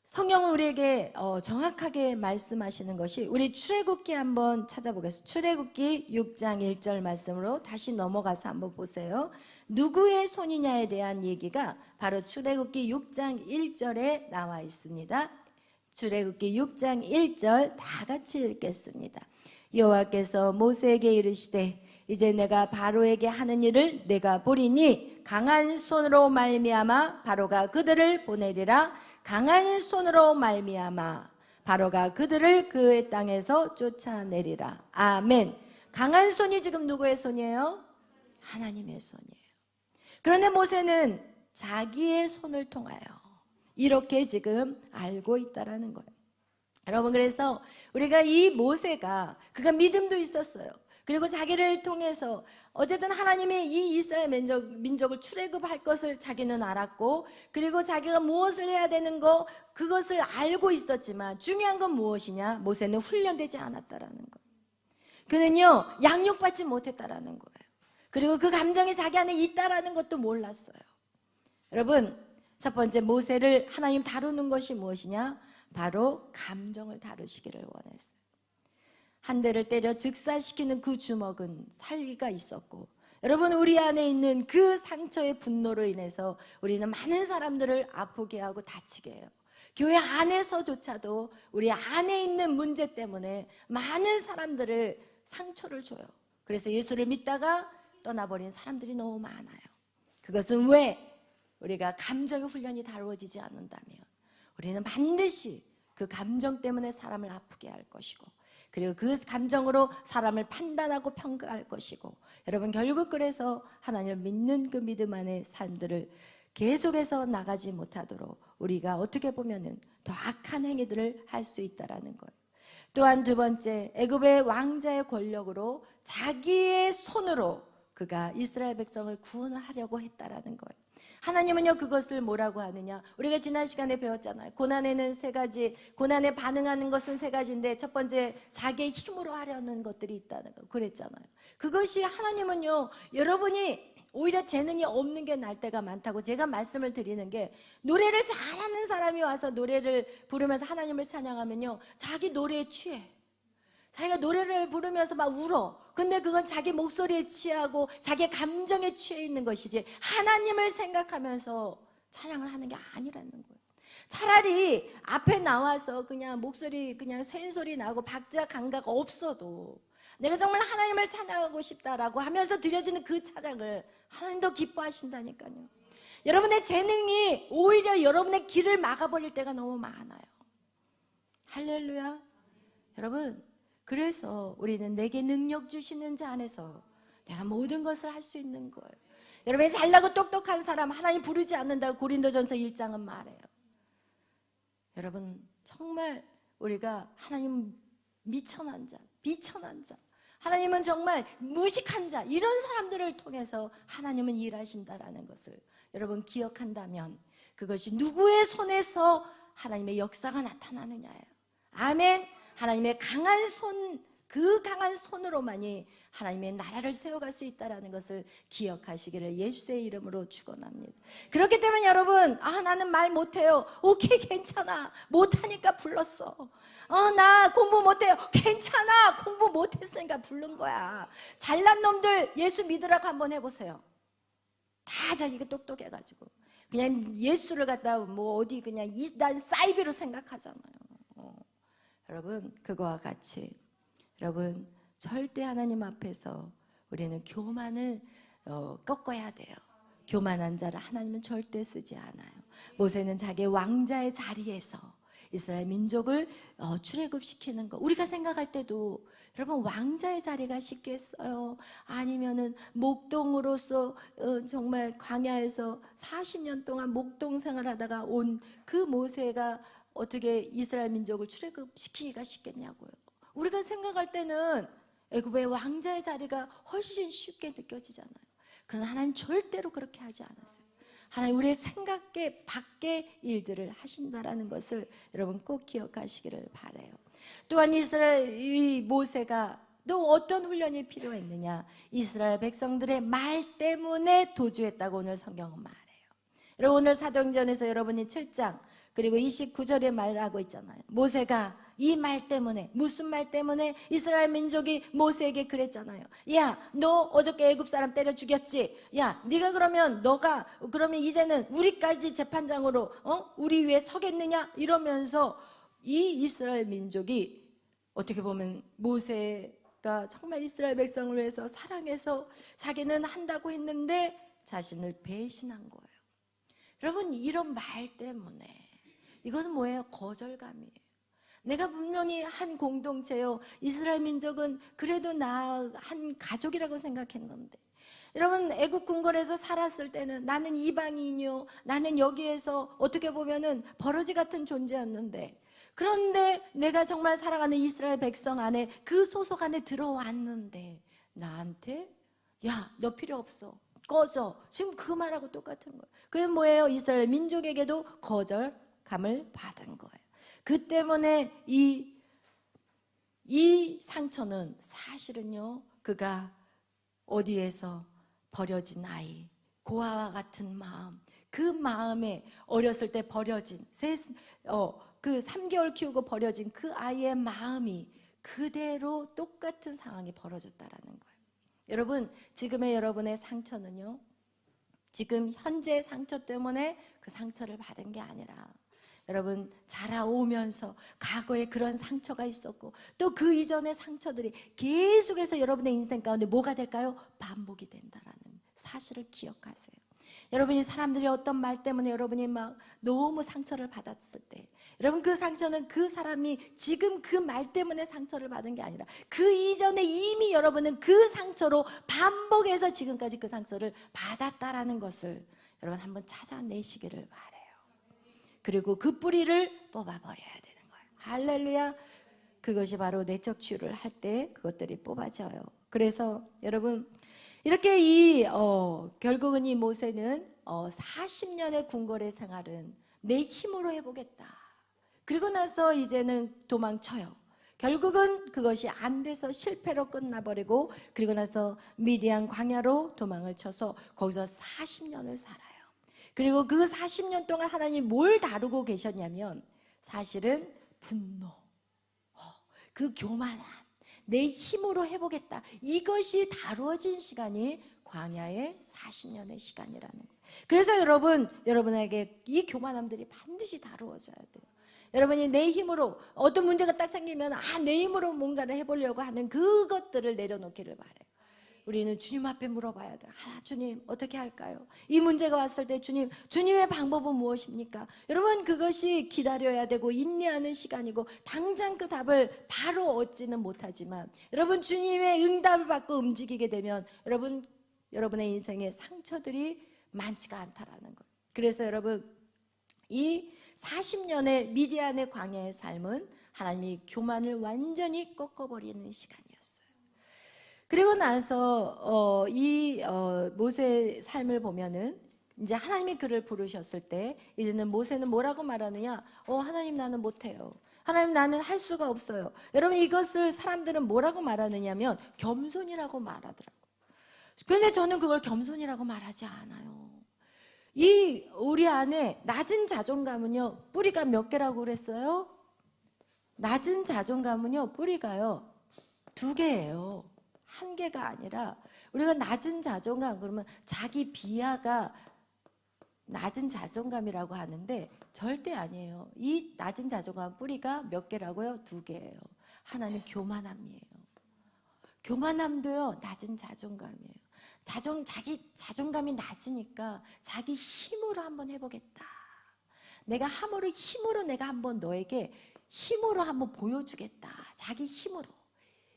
성경은 우리에게 정확하게 말씀하시는 것이, 우리 출애굽기 한번 찾아보겠습니다. 출애굽기 6장 1절 말씀으로 다시 넘어가서 한번 보세요. 누구의 손이냐에 대한 얘기가 바로 출애굽기 6장 1절에 나와 있습니다. 출애굽기 6장 1절 다 같이 읽겠습니다. 여호와께서 모세에게 이르시되 이제 내가 바로에게 하는 일을 내가 보리니 강한 손으로 말미암아 바로가 그들을 보내리라. 강한 손으로 말미암아 바로가 그들을 그의 땅에서 쫓아내리라. 아멘. 강한 손이 지금 누구의 손이에요? 하나님의 손이에요. 그런데 모세는 자기의 손을 통하여 이렇게 지금 알고 있다라는 거예요. 여러분, 그래서 우리가 이 모세가 그가 믿음도 있었어요. 그리고 자기를 통해서 어쨌든 하나님이 이 이스라엘 민족을 출애굽할 것을 자기는 알았고, 그리고 자기가 무엇을 해야 되는 거 그것을 알고 있었지만 중요한 건 무엇이냐? 모세는 훈련되지 않았다라는 거예요. 그는요, 양육받지 못했다라는 거예요. 그리고 그 감정이 자기 안에 있다라는 것도 몰랐어요. 여러분, 첫 번째 모세를 하나님 다루는 것이 무엇이냐? 바로 감정을 다루시기를 원했어요. 한 대를 때려 즉사시키는 그 주먹은 살기가 있었고, 여러분, 우리 안에 있는 그 상처의 분노로 인해서 우리는 많은 사람들을 아프게 하고 다치게 해요. 교회 안에서조차도 우리 안에 있는 문제 때문에 많은 사람들을 상처를 줘요. 그래서 예수를 믿다가 떠나버린 사람들이 너무 많아요. 그것은 왜? 우리가 감정의 훈련이 다루어지지 않는다면 우리는 반드시 그 감정 때문에 사람을 아프게 할 것이고, 그리고 그 감정으로 사람을 판단하고 평가할 것이고, 여러분 결국 그래서 하나님을 믿는 그 믿음 안의 삶들을 계속해서 나가지 못하도록 우리가 어떻게 보면은 더 악한 행위들을 할 수 있다라는 거예요. 또한 두 번째, 애굽의 왕자의 권력으로 자기의 손으로 그가 이스라엘 백성을 구원하려고 했다라는 거예요. 하나님은요, 그것을 뭐라고 하느냐? 우리가 지난 시간에 배웠잖아요. 고난에는 세 가지, 고난에 반응하는 것은 세 가지인데 첫 번째, 자기의 힘으로 하려는 것들이 있다는 거 그랬잖아요. 그것이 하나님은요, 여러분이 오히려 재능이 없는 게 날 때가 많다고 제가 말씀을 드리는 게, 노래를 잘하는 사람이 와서 노래를 부르면서 하나님을 찬양하면요, 자기 노래에 취해. 자기가 노래를 부르면서 막 울어. 근데 그건 자기 목소리에 취하고 자기 감정에 취해 있는 것이지 하나님을 생각하면서 찬양을 하는 게 아니라는 거예요. 차라리 앞에 나와서 그냥 목소리 그냥 쇳소리 나고 박자 감각 없어도 내가 정말 하나님을 찬양하고 싶다라고 하면서 드려지는 그 찬양을 하나님도 기뻐하신다니까요. 여러분의 재능이 오히려 여러분의 길을 막아버릴 때가 너무 많아요. 할렐루야. 여러분, 그래서 우리는 내게 능력 주시는 자 안에서 내가 모든 것을 할 수 있는 거예요. 여러분이 잘나고 똑똑한 사람 하나님 부르지 않는다고 고린도전서 1장은 말해요. 여러분, 정말 우리가 하나님 미천한 자, 비천한 자, 하나님은 정말 무식한 자, 이런 사람들을 통해서 하나님은 일하신다라는 것을 여러분 기억한다면 그것이 누구의 손에서 하나님의 역사가 나타나느냐예요. 아멘. 하나님의 강한 손, 그 강한 손으로만이 하나님의 나라를 세워갈 수 있다는 것을 기억하시기를 예수의 이름으로 축원합니다. 그렇기 때문에 여러분, 나는 말 못해요. 오케이, 괜찮아. 못하니까 불렀어. 나 공부 못해요. 괜찮아. 공부 못했으니까 부른 거야. 잘난 놈들 예수 믿으라고 한번 해보세요. 다 자기가 똑똑해가지고 그냥 예수를 갖다 뭐 어디 그냥 난 사이비로 생각하잖아요. 여러분, 그거와 같이 여러분 절대 하나님 앞에서 우리는 교만을 꺾어야 돼요. 교만한 자를 하나님은 절대 쓰지 않아요. 모세는 자기 왕자의 자리에서 이스라엘 민족을 출애굽시키는 거, 우리가 생각할 때도 여러분 왕자의 자리가 쉽겠어요? 아니면은 목동으로서 정말 광야에서 40년 동안 목동 생활하다가 온 그 모세가 어떻게 이스라엘 민족을 출애굽시키기가 쉽겠냐고요. 우리가 생각할 때는 애굽의 왕자의 자리가 훨씬 쉽게 느껴지잖아요. 그러나 하나님 절대로 그렇게 하지 않았어요. 하나님 우리의 생각의 밖의 일들을 하신다라는 것을 여러분 꼭 기억하시기를 바라요. 또한 이스라엘 이 모세가 또 어떤 훈련이 필요했느냐? 이스라엘 백성들의 말 때문에 도주했다고 오늘 성경은 말해요. 여러분 오늘 사도행전에서 여러분이 7장 그리고 29절에 말하고 있잖아요. 모세가 이 말 때문에, 무슨 말 때문에 이스라엘 민족이 모세에게 그랬잖아요. 야, 너 어저께 애굽 사람 때려 죽였지? 야, 네가 그러면 이제는 우리까지 재판장으로 우리 위에 서겠느냐? 이러면서 이 이스라엘 민족이 어떻게 보면 모세가 정말 이스라엘 백성을 위해서 사랑해서 자기는 한다고 했는데 자신을 배신한 거예요. 여러분 이런 말 때문에 이거는 뭐예요? 거절감이에요. 내가 분명히 한 공동체요. 이스라엘 민족은 그래도 나 한 가족이라고 생각했는데 여러분 애국 궁궐에서 살았을 때는 나는 이방인이요. 나는 여기에서 어떻게 보면은 버러지 같은 존재였는데 그런데 내가 정말 사랑하는 이스라엘 백성 안에 그 소속 안에 들어왔는데 나한테 야, 너 필요 없어. 꺼져. 지금 그 말하고 똑같은 거예요. 그게 뭐예요? 이스라엘 민족에게도 거절감을 받은 거예요. 그 때문에 이 상처는 사실은요, 그가 어디에서 버려진 아이, 고아와 같은 마음, 그 마음에 어렸을 때 버려진, 그 3개월 키우고 버려진 그 아이의 마음이 그대로 똑같은 상황이 벌어졌다라는 거예요. 여러분, 지금의 여러분의 상처는요, 지금 현재의 상처 때문에 그 상처를 받은 게 아니라 여러분 자라오면서 과거에 그런 상처가 있었고 또 그 이전의 상처들이 계속해서 여러분의 인생 가운데 뭐가 될까요? 반복이 된다라는 사실을 기억하세요. 여러분이 사람들이 어떤 말 때문에 여러분이 막 너무 상처를 받았을 때 여러분 그 상처는 그 사람이 지금 그 말 때문에 상처를 받은 게 아니라 그 이전에 이미 여러분은 그 상처로 반복해서 지금까지 그 상처를 받았다라는 것을 여러분 한번 찾아내시기를 바라요. 그리고 그 뿌리를 뽑아버려야 되는 거예요. 할렐루야. 그것이 바로 내적 치유를 할 때 그것들이 뽑아져요. 그래서 여러분 이렇게 결국은 이 모세는 40년의 궁궐의 생활은 내 힘으로 해보겠다. 그리고 나서 이제는 도망쳐요. 결국은 그것이 안 돼서 실패로 끝나버리고 그리고 나서 미디안 광야로 도망을 쳐서 거기서 40년을 살아요. 그리고 그 40년 동안 하나님이 뭘 다루고 계셨냐면 사실은 분노, 그 교만함, 내 힘으로 해보겠다. 이것이 다루어진 시간이 광야의 40년의 시간이라는 거예요. 그래서 여러분에게 이 교만함들이 반드시 다루어져야 돼요. 여러분이 내 힘으로 어떤 문제가 딱 생기면 내 힘으로 뭔가를 해보려고 하는 그것들을 내려놓기를 바라요. 우리는 주님 앞에 물어봐야 돼요. 주님 어떻게 할까요? 이 문제가 왔을 때 주님의 방법은 무엇입니까? 여러분 그것이 기다려야 되고 인내하는 시간이고 당장 그 답을 바로 얻지는 못하지만 여러분 주님의 응답을 받고 움직이게 되면 여러분의 인생에 상처들이 많지가 않다라는 거예요. 그래서 여러분 이 40년의 미디안의 광야의 삶은 하나님이 교만을 완전히 꺾어버리는 시간이었어요. 그리고 나서 모세의 삶을 보면은 이제 하나님이 그를 부르셨을 때 이제는 모세는 뭐라고 말하느냐? 하나님 나는 못해요. 하나님 나는 할 수가 없어요. 여러분 이것을 사람들은 뭐라고 말하느냐면 겸손이라고 말하더라고요. 그런데 저는 그걸 겸손이라고 말하지 않아요. 우리 안에 낮은 자존감은요 뿌리가 몇 개라고 그랬어요? 낮은 자존감은요 뿌리가요 2개예요. 1개가 아니라 우리가 낮은 자존감 그러면 자기 비하가 낮은 자존감이라고 하는데 절대 아니에요. 이 낮은 자존감 뿌리가 몇 개라고요? 2개예요. 하나는 교만함이에요. 교만함도요 낮은 자존감이에요. 자기 자존감이 낮으니까 자기 힘으로 한번 해보겠다. 내가 힘으로 내가 한번 너에게 힘으로 한번 보여주겠다. 자기 힘으로.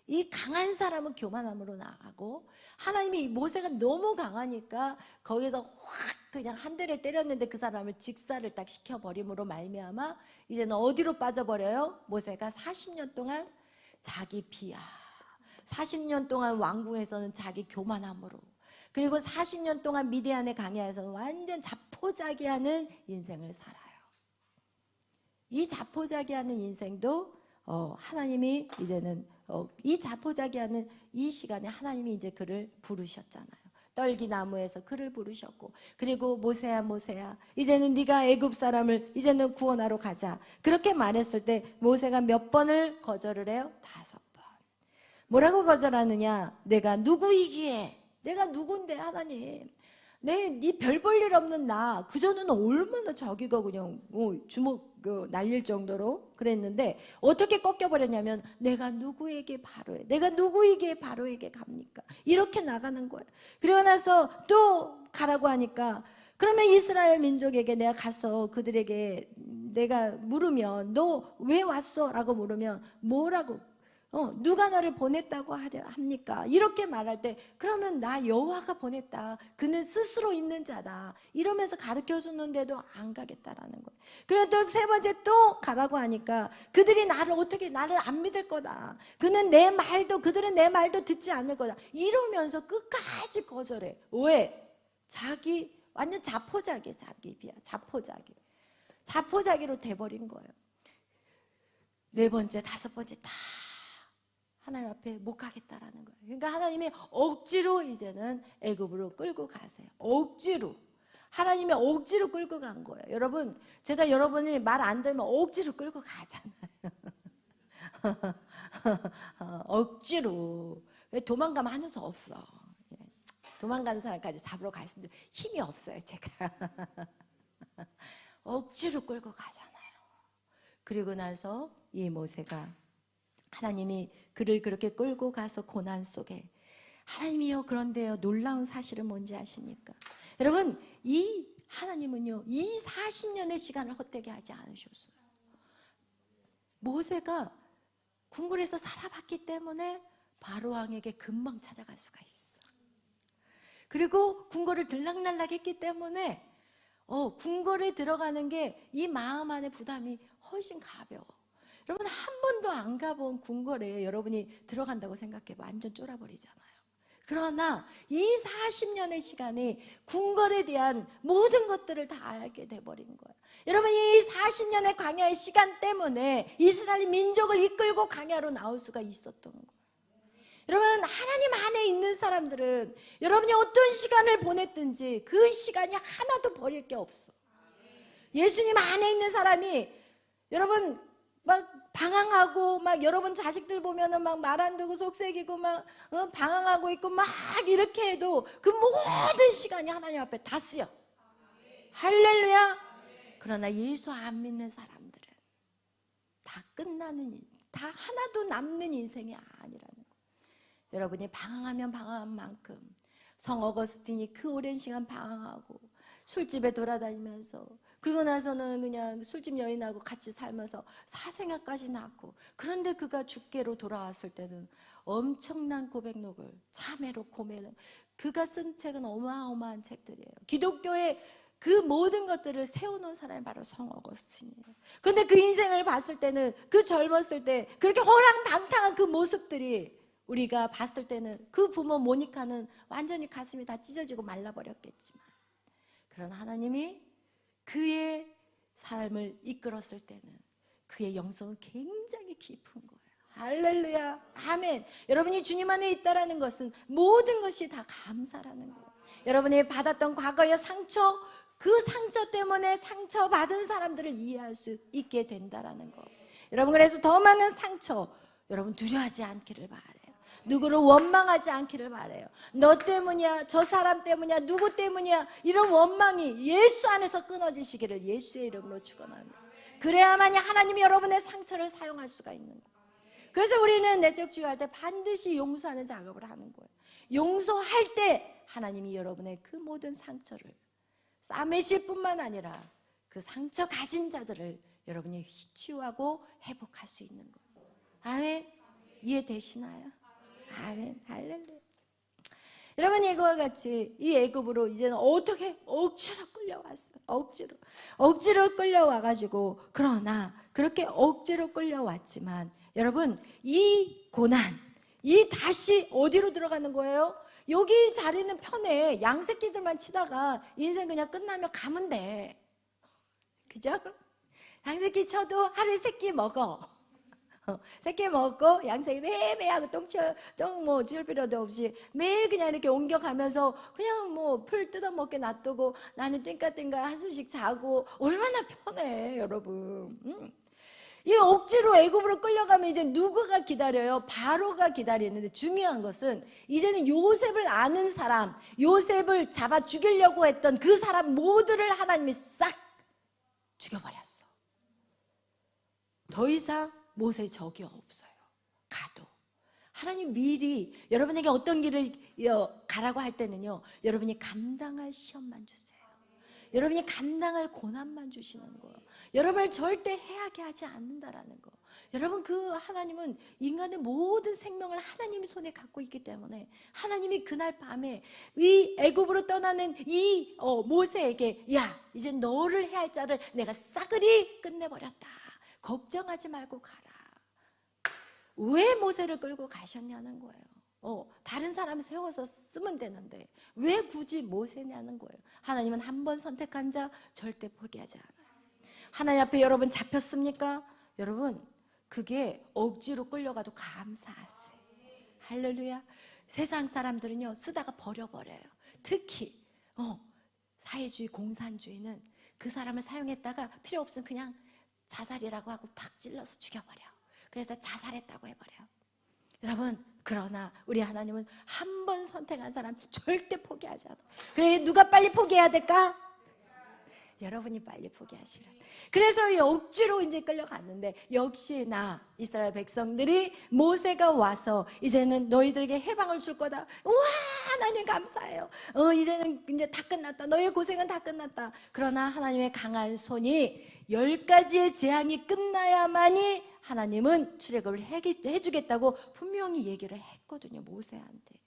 이 강한 사람은 교만함으로 나가고 하나님이 모세가 너무 강하니까 거기서 확 그냥 한 대를 때렸는데 그 사람을 직사를 딱 시켜버림으로 말미암아 이제는 어디로 빠져버려요? 모세가 40년 동안 자기 비하 40년 동안 왕궁에서는 자기 교만함으로 그리고 40년 동안 미디안의 광야에서는 완전 자포자기하는 인생을 살아요. 이 자포자기하는 인생도 하나님이 이제는 이 자포자기하는 이 시간에 하나님이 이제 그를 부르셨잖아요. 떨기나무에서 그를 부르셨고 그리고 모세야 이제는 네가 애굽 사람을 이제는 구원하러 가자. 그렇게 말했을 때 모세가 몇 번을 거절을 해요? 5번. 뭐라고 거절하느냐? 내가 누구이기에 내가 누군데 하나님 네 별 볼 일 없는 나 그전에는 얼마나 자기가 그냥 주먹 날릴 정도로 그랬는데 어떻게 꺾여버렸냐면 내가 누구에게 바로에게 갑니까? 이렇게 나가는 거예요. 그리고 나서 또 가라고 하니까 그러면 이스라엘 민족에게 내가 가서 그들에게 내가 물으면 너 왜 왔어? 라고 물으면 뭐라고? 누가 나를 보냈다고 합니까? 이렇게 말할 때 그러면 나 여호와가 보냈다. 그는 스스로 있는 자다. 이러면서 가르쳐 주는데도 안 가겠다라는 거예요. 그리고 또 3번째 또 가라고 하니까 그들이 나를 안 믿을 거다. 그들은 내 말도 듣지 않을 거다. 이러면서 끝까지 거절해. 왜? 완전 자포자기 자기 비하. 자포자기로 돼버린 거예요. 4번째, 5번째 다 하나님 앞에 못 가겠다라는 거예요. 그러니까 하나님이 억지로 이제는 애굽으로 끌고 가세요. 하나님이 억지로 끌고 간 거예요. 여러분, 제가 여러분이 말 안 들으면 억지로 끌고 가잖아요. 억지로. 도망가면 하는 수 없어. 도망가는 사람까지 잡으러 갈 수 있는데 힘이 없어요, 제가. 억지로 끌고 가잖아요. 그리고 나서 이 모세가 하나님이 그를 그렇게 끌고 가서 고난 속에 하나님이요 그런데요 놀라운 사실은 뭔지 아십니까? 여러분 이 하나님은요 이 40년의 시간을 헛되게 하지 않으셨어요. 모세가 궁궐에서 살아봤기 때문에 바로 왕에게 금방 찾아갈 수가 있어. 그리고 궁궐을 들락날락했기 때문에 궁궐에 들어가는 게 이 마음 안의 부담이 훨씬 가벼워. 여러분 한 번도 안 가본 궁궐에 여러분이 들어간다고 생각해 완전 쫄아버리잖아요. 그러나 이 40년의 시간이 궁궐에 대한 모든 것들을 다 알게 돼버린 거예요. 여러분 이 40년의 광야의 시간 때문에 이스라엘 민족을 이끌고 광야로 나올 수가 있었던 거예요. 여러분 하나님 안에 있는 사람들은 여러분이 어떤 시간을 보냈든지 그 시간이 하나도 버릴 게 없어. 예수님 안에 있는 사람이 여러분 막 방황하고 막 여러분 자식들 보면은 막 말 안 듣고 속색이고 막 방황하고 있고 막 이렇게 해도 그 모든 시간이 하나님 앞에 다 쓰여. 할렐루야. 그러나 예수 안 믿는 사람들은 다 하나도 남는 인생이 아니라는 거예요. 여러분이 방황하면 방황한 만큼 성 어거스틴이 그 오랜 시간 방황하고 술집에 돌아다니면서 그리고 나서는 그냥 술집 여인하고 같이 살면서 사생아까지 낳고 그런데 그가 죽게로 돌아왔을 때는 엄청난 고백록을 참회로 고매를 그가 쓴 책은 어마어마한 책들이에요. 기독교의 그 모든 것들을 세워놓은 사람이 바로 성 어거스틴이에요. 그런데 그 인생을 봤을 때는 그 젊었을 때 그렇게 호랑방탕한 그 모습들이 우리가 봤을 때는 그 부모 모니카는 완전히 가슴이 다 찢어지고 말라버렸겠지만 그런 하나님이 그의 삶을 이끌었을 때는 그의 영성은 굉장히 깊은 거예요. 할렐루야, 아멘. 여러분이 주님 안에 있다라는 것은 모든 것이 다 감사라는 거예요. 여러분이 받았던 과거의 상처, 그 상처 때문에 상처받은 사람들을 이해할 수 있게 된다라는 거. 여러분 그래서 더 많은 상처 여러분 두려워하지 않기를 바라요. 누구를 원망하지 않기를 바라요. 너 때문이야, 저 사람 때문이야, 누구 때문이야, 이런 원망이 예수 안에서 끊어지시기를 예수의 이름으로 축원합니다. 그래야만이 하나님이 여러분의 상처를 사용할 수가 있는 거예요. 그래서 우리는 내적 치유할 때 반드시 용서하는 작업을 하는 거예요. 용서할 때 하나님이 여러분의 그 모든 상처를 싸매실 뿐만 아니라 그 상처 가진 자들을 여러분이 치유하고 회복할 수 있는 거예요. 아멘. 이해되시나요? 아멘. 할렐루야. 여러분 이거와 같이 이 애굽으로 이제는 어떻게 억지로 끌려왔어. 억지로 끌려와가지고 그러나 그렇게 억지로 끌려왔지만 여러분 이 고난 이 다시 어디로 들어가는 거예요? 여기 자리는 편해. 양새끼들만 치다가 인생 그냥 끝나면 가면 돼. 그죠? 양새끼 쳐도 하루에 새끼 먹어. 새끼 먹고 양새끼 매매하고 똥 줄 필요도 없이 매일 그냥 이렇게 옮겨가면서 그냥 뭐 풀 뜯어먹게 놔두고 나는 띵까띵까 한숨씩 자고 얼마나 편해 여러분. 이 억지로 애굽으로 끌려가면 이제 누구가 기다려요? 바로가 기다리는데 중요한 것은 이제는 요셉을 아는 사람, 요셉을 잡아 죽이려고 했던 그 사람 모두를 하나님이 싹 죽여버렸어. 더 이상 모세 적이 없어요. 가도 하나님 미리 여러분에게 어떤 길을 가라고 할 때는요 여러분이 감당할 시험만 주세요. 여러분이 감당할 고난만 주시는 거예요. 여러분을 절대 해하게 하지 않는다라는 거. 여러분 그 하나님은 인간의 모든 생명을 하나님이 손에 갖고 있기 때문에 하나님이 그날 밤에 이 애굽으로 떠나는 이 모세에게 야 이제 너를 해할 자를 내가 싸그리 끝내버렸다. 걱정하지 말고 가라. 왜 모세를 끌고 가셨냐는 거예요. 다른 사람 세워서 쓰면 되는데 왜 굳이 모세냐는 거예요. 하나님은 한 번 선택한 자 절대 포기하지 않아요. 하나님 앞에 여러분 잡혔습니까? 여러분 그게 억지로 끌려가도 감사하세요. 할렐루야. 세상 사람들은요 쓰다가 버려버려요. 특히 사회주의 공산주의는 그 사람을 사용했다가 필요 없으면 그냥 자살이라고 하고 팍 찔러서 죽여버려. 그래서 자살했다고 해버려요. 여러분 그러나 우리 하나님은 한 번 선택한 사람 절대 포기하지 않아요. 그래 누가 빨리 포기해야 될까? 여러분이 빨리 포기하시라. 그래서 이 억지로 이제 끌려갔는데 역시나 이스라엘 백성들이 모세가 와서 이제는 너희들에게 해방을 줄 거다. 우와 하나님 감사해요. 이제는 이제 다 끝났다. 너희 고생은 다 끝났다. 그러나 하나님의 강한 손이 10가지의 재앙이 끝나야만이 하나님은 출애굽을 해주겠다고 분명히 얘기를 했거든요 모세한테.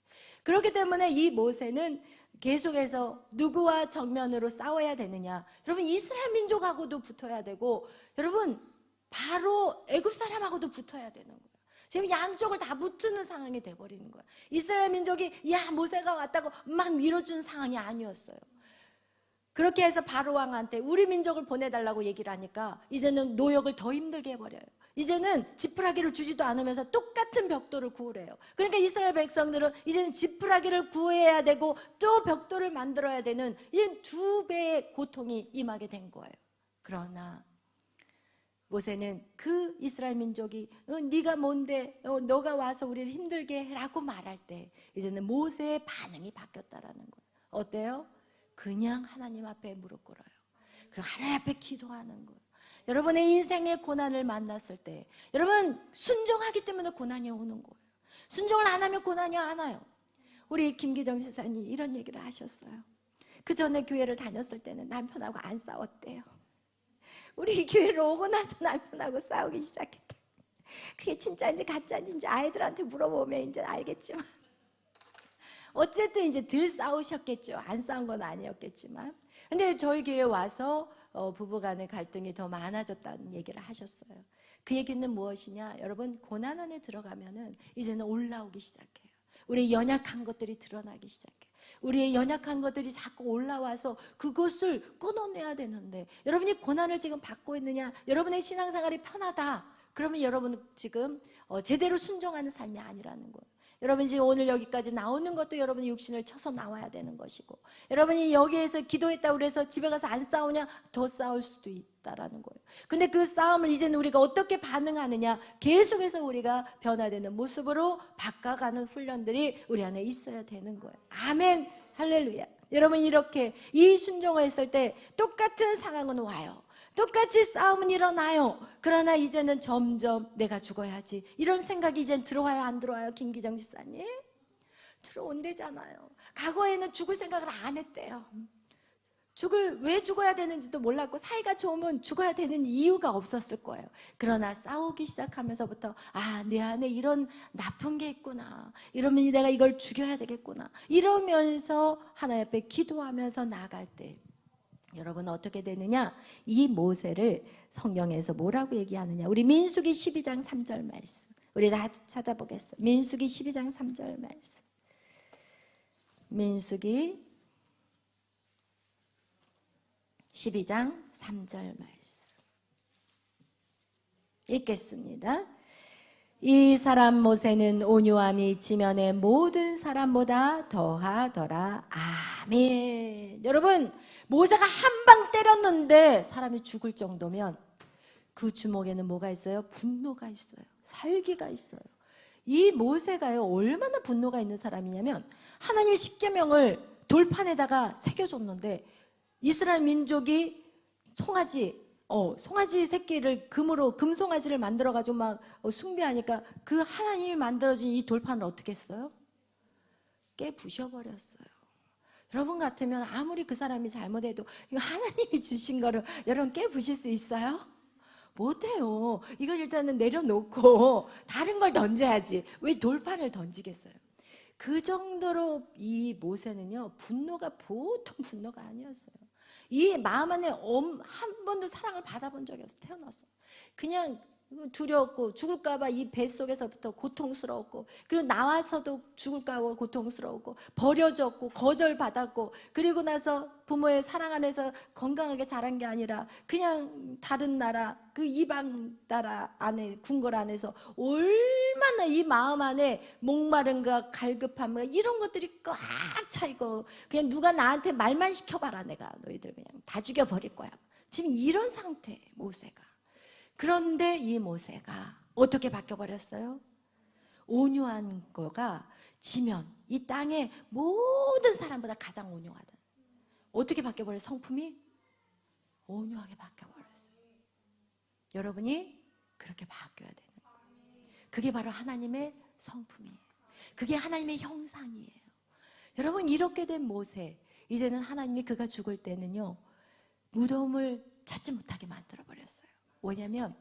그렇기 때문에 이 모세는 계속해서 누구와 정면으로 싸워야 되느냐. 여러분 이스라엘 민족하고도 붙어야 되고 여러분 바로 애굽 사람하고도 붙어야 되는 거예요. 지금 양쪽을 다 붙는 상황이 돼버리는 거예요. 이스라엘 민족이 야 모세가 왔다고 막 밀어준 상황이 아니었어요. 그렇게 해서 바로 왕한테 우리 민족을 보내달라고 얘기를 하니까 이제는 노역을 더 힘들게 해버려요. 이제는 지푸라기를 주지도 않으면서 똑같은 벽돌을 구우래요. 그러니까 이스라엘 백성들은 이제는 지푸라기를 구해야 되고 또 벽돌을 만들어야 되는 이제 2배의 고통이 임하게 된 거예요. 그러나 모세는 그 이스라엘 민족이 네가 뭔데 너가 와서 우리를 힘들게 해라고 말할 때 이제는 모세의 반응이 바뀌었다라는 거예요. 어때요? 그냥 하나님 앞에 무릎 꿇어요. 그리고 하나님 앞에 기도하는 거예요. 여러분의 인생의 고난을 만났을 때 여러분 순종하기 때문에 고난이 오는 거예요. 순종을 안 하면 고난이 안 와요. 우리 김기정 지사님 이런 얘기를 하셨어요. 그 전에 교회를 다녔을 때는 남편하고 안 싸웠대요. 우리 교회로 오고 나서 남편하고 싸우기 시작했다. 그게 진짜인지 가짜인지 아이들한테 물어보면 이제 알겠지만 어쨌든 이제 덜 싸우셨겠죠. 안 싸운 건 아니었겠지만. 근데 저희 교회에 와서 부부간의 갈등이 더 많아졌다는 얘기를 하셨어요. 그 얘기는 무엇이냐? 여러분, 고난 안에 들어가면은 이제는 올라오기 시작해요. 우리의 연약한 것들이 드러나기 시작해요. 우리의 연약한 것들이 자꾸 올라와서 그것을 끊어내야 되는데, 여러분이 고난을 지금 받고 있느냐? 여러분의 신앙생활이 편하다. 그러면 여러분은 지금 제대로 순종하는 삶이 아니라는 거예요. 여러분이 지금 오늘 여기까지 나오는 것도 여러분이 육신을 쳐서 나와야 되는 것이고, 여러분이 여기에서 기도했다고 그래서 집에 가서 안 싸우냐? 더 싸울 수도 있다라는 거예요. 근데 그 싸움을 이제는 우리가 어떻게 반응하느냐? 계속해서 우리가 변화되는 모습으로 바꿔가는 훈련들이 우리 안에 있어야 되는 거예요. 아멘, 할렐루야. 여러분, 이렇게 이 순종을 했을 때 똑같은 상황은 와요. 똑같이 싸움은 일어나요. 그러나 이제는 점점 내가 죽어야지, 이런 생각이 이젠 들어와요, 안 들어와요? 김기정 집사님? 들어온대잖아요. 과거에는 죽을 생각을 안 했대요. 왜 죽어야 되는지도 몰랐고, 사이가 좋으면 죽어야 되는 이유가 없었을 거예요. 그러나 싸우기 시작하면서부터 내 안에 이런 나쁜 게 있구나, 이러면 내가 이걸 죽여야 되겠구나, 이러면서 하나님 앞에 기도하면서 나아갈 때 여러분 어떻게 되느냐? 이 모세를 성경에서 뭐라고 얘기하느냐? 우리 민수기 12장 3절 말씀, 우리 다 찾아보겠습니다. 민수기 12장 3절 말씀. 민수기 12장 3절 말씀 읽겠습니다. 이 사람 모세는 온유함이 지면의 모든 사람보다 더하더라. 아멘. 여러분, 모세가 한 방 때렸는데 사람이 죽을 정도면 그 주먹에는 뭐가 있어요? 분노가 있어요. 살기가 있어요. 이 모세가요, 얼마나 분노가 있는 사람이냐면, 하나님의 십계명을 돌판에다가 새겨줬는데 이스라엘 민족이 송아지 새끼를 금송아지를 만들어가지고 막 숭배하니까 그 하나님이 만들어준 이 돌판을 어떻게 했어요? 깨부셔버렸어요. 여러분 같으면 아무리 그 사람이 잘못해도 이거 하나님이 주신 거를 여러분 깨부실 수 있어요? 못해요. 이걸 일단은 내려놓고 다른 걸 던져야지. 왜 돌판을 던지겠어요? 그 정도로 이 모세는요, 분노가 보통 분노가 아니었어요. 이 마음 안에 한 번도 사랑을 받아본 적이 없어. 태어났어. 그냥 두려웠고, 죽을까봐 이 뱃속에서부터 고통스러웠고, 그리고 나와서도 죽을까봐 고통스러웠고, 버려졌고, 거절받았고, 그리고 나서 부모의 사랑 안에서 건강하게 자란 게 아니라 그냥 다른 나라, 그 이방 나라 안에, 궁궐 안에서 얼마나 이 마음 안에 목마름과 갈급함과 이런 것들이 꽉 차이고, 그냥 누가 나한테 말만 시켜봐라, 내가 너희들 그냥 다 죽여버릴 거야. 지금 이런 상태, 모세가. 그런데 이 모세가 어떻게 바뀌어버렸어요? 온유한 거가 지면, 이 땅의 모든 사람보다 가장 온유하다. 어떻게 바뀌어버려요? 성품이 온유하게 바뀌어버렸어요. 여러분이 그렇게 바뀌어야 되는 거예요. 그게 바로 하나님의 성품이에요. 그게 하나님의 형상이에요. 여러분, 이렇게 된 모세, 이제는 하나님이 그가 죽을 때는요, 무덤을 찾지 못하게 만들어버렸어요. 왜냐하면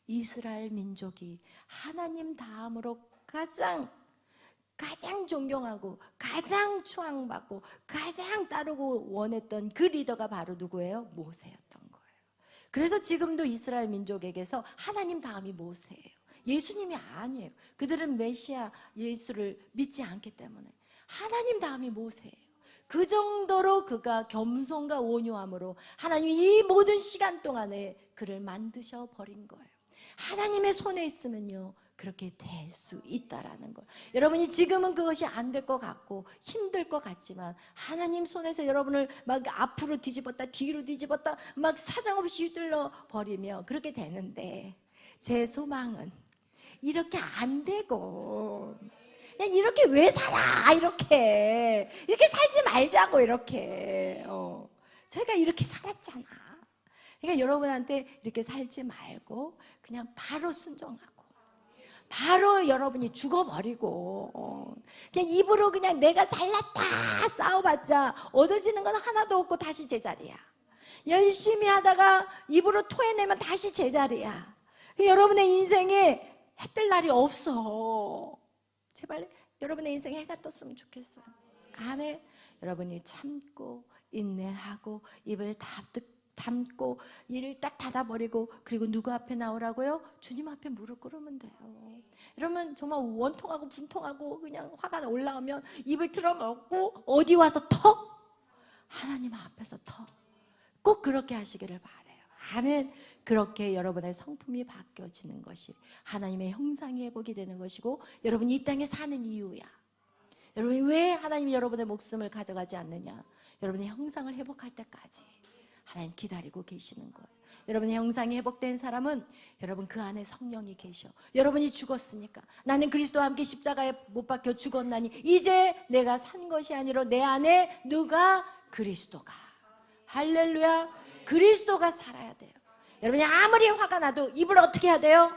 이스라엘 민족이 하나님 다음으로 가장 존경하고 가장 추앙받고 가장 따르고 원했던 그 리더가 바로 누구예요? 모세였던 거예요. 그래서 지금도 이스라엘 민족에게서 하나님 다음이 모세예요. 예수님이 아니에요. 그들은 메시아 예수를 믿지 않기 때문에 하나님 다음이 모세예요. 그 정도로 그가 겸손과 온유함으로 하나님이 이 모든 시간 동안에 그를 만드셔 버린 거예요. 하나님의 손에 있으면요, 그렇게 될 수 있다라는 거예요. 여러분이 지금은 그것이 안 될 것 같고 힘들 것 같지만, 하나님 손에서 여러분을 막 앞으로 뒤집었다 뒤로 뒤집었다 막 사정없이 휘둘러 버리며 그렇게 되는데, 제 소망은 이렇게 안 되고 그냥 이렇게 왜 살아, 이렇게 살지 말자고, 이렇게 제가 이렇게 살았잖아. 그러니까 여러분한테 이렇게 살지 말고 그냥 바로 순종하고 바로 여러분이 죽어버리고 그냥 입으로 그냥 내가 잘났다 싸워봤자 얻어지는 건 하나도 없고 다시 제자리야. 열심히 하다가 입으로 토해내면 다시 제자리야. 여러분의 인생에 해 뜰 날이 없어. 제발 여러분의 인생에 해가 떴으면 좋겠어요. 아멘. 여러분이 참고 인내하고 입을 담고 이를 딱 닫아버리고 그리고 누구 앞에 나오라고요? 주님 앞에 무릎 꿇으면 돼요. 여러분 정말 원통하고 분통하고 그냥 화가 올라오면 입을 틀어놓고 어디 와서 터? 하나님 앞에서 터. 꼭 그렇게 하시기를 바라요. 아멘. 그렇게 여러분의 성품이 바뀌어지는 것이 하나님의 형상이 회복이 되는 것이고 여러분이 이 땅에 사는 이유야. 여러분이 왜 하나님이 여러분의 목숨을 가져가지 않느냐? 여러분의 형상을 회복할 때까지 하나님 기다리고 계시는 거예요. 여러분의 형상이 회복된 사람은 여러분 그 안에 성령이 계셔. 여러분이 죽었으니까 나는 그리스도와 함께 십자가에 못 박혀 죽었나니 이제 내가 산 것이 아니라 내 안에 누가? 그리스도가. 할렐루야. 그리스도가 살아야 돼요. 여러분이 아무리 화가 나도 입을 어떻게 해야 돼요?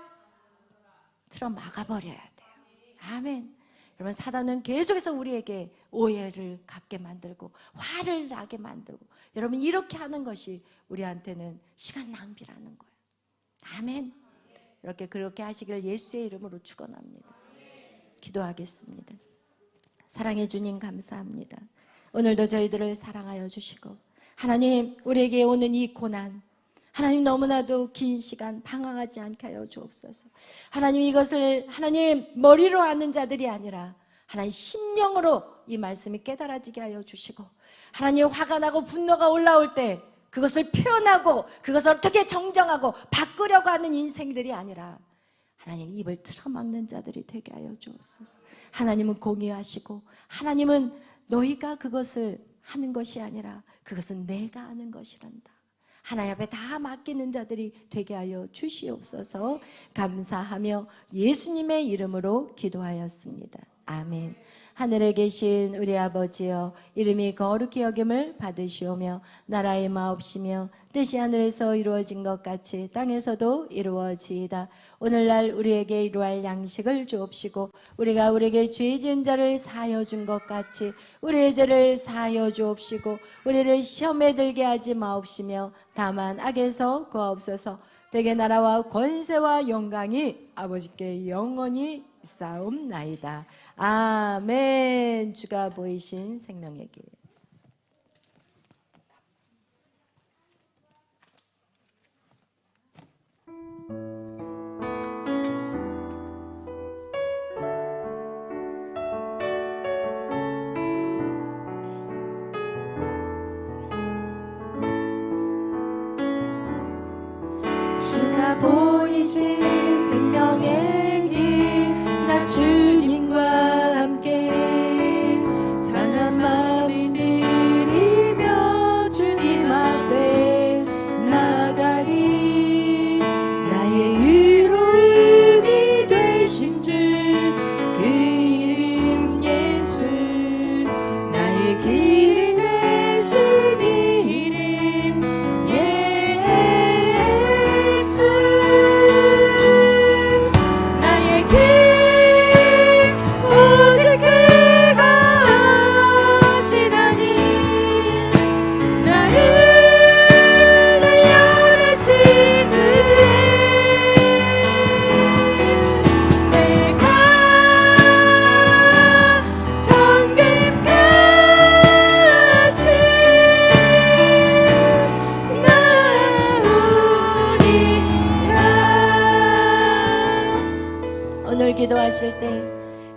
틀어 막아버려야 돼요. 아멘. 여러분 사단은 계속해서 우리에게 오해를 갖게 만들고 화를 나게 만들고 여러분 이렇게 하는 것이 우리한테는 시간 낭비라는 거예요. 아멘. 이렇게 그렇게 하시기를 예수의 이름으로 축원합니다. 기도하겠습니다. 사랑해 주님 감사합니다. 오늘도 저희들을 사랑하여 주시고 하나님 우리에게 오는 이 고난 하나님 너무나도 긴 시간 방황하지 않게 하여 주옵소서. 하나님 이것을 하나님 머리로 아는 자들이 아니라 하나님 심령으로 이 말씀이 깨달아지게 하여 주시고 하나님 화가 나고 분노가 올라올 때 그것을 표현하고 그것을 어떻게 정정하고 바꾸려고 하는 인생들이 아니라 하나님 입을 틀어막는 자들이 되게 하여 주옵소서. 하나님은 공의하시고 하나님은 너희가 그것을 하는 것이 아니라 그것은 내가 하는 것이란다. 하나님 앞에 다 맡기는 자들이 되게 하여 주시옵소서. 감사하며 예수님의 이름으로 기도하였습니다. 아멘. 하늘에 계신 우리 아버지여 이름이 거룩히 여김을 받으시오며 나라의 마옵시며 뜻이 하늘에서 이루어진 것 같이 땅에서도 이루어지이다. 오늘날 우리에게 이루할 양식을 주옵시고 우리가 우리에게 죄 지은 자를 사하여 준 것 같이 우리의 죄를 사하여 주옵시고 우리를 시험에 들게 하지 마옵시며 다만 악에서 구하옵소서. 대개 나라와 권세와 영광이 아버지께 영원히 있사옵나이다. 아멘. 주가 보이신 생명의 길. 주가 보이신 생명의 길 나 주님과 함께 상한 마음을 들이며 주님 앞에 나가리. 나의 의로움이 되신 주 그 이름 예수 나의 길이 되신 이름 예수 나의 길 오직 그가 하시다니 나를 날려내신 그의 내가 정금같이 나오리라. 오늘 기도하실 때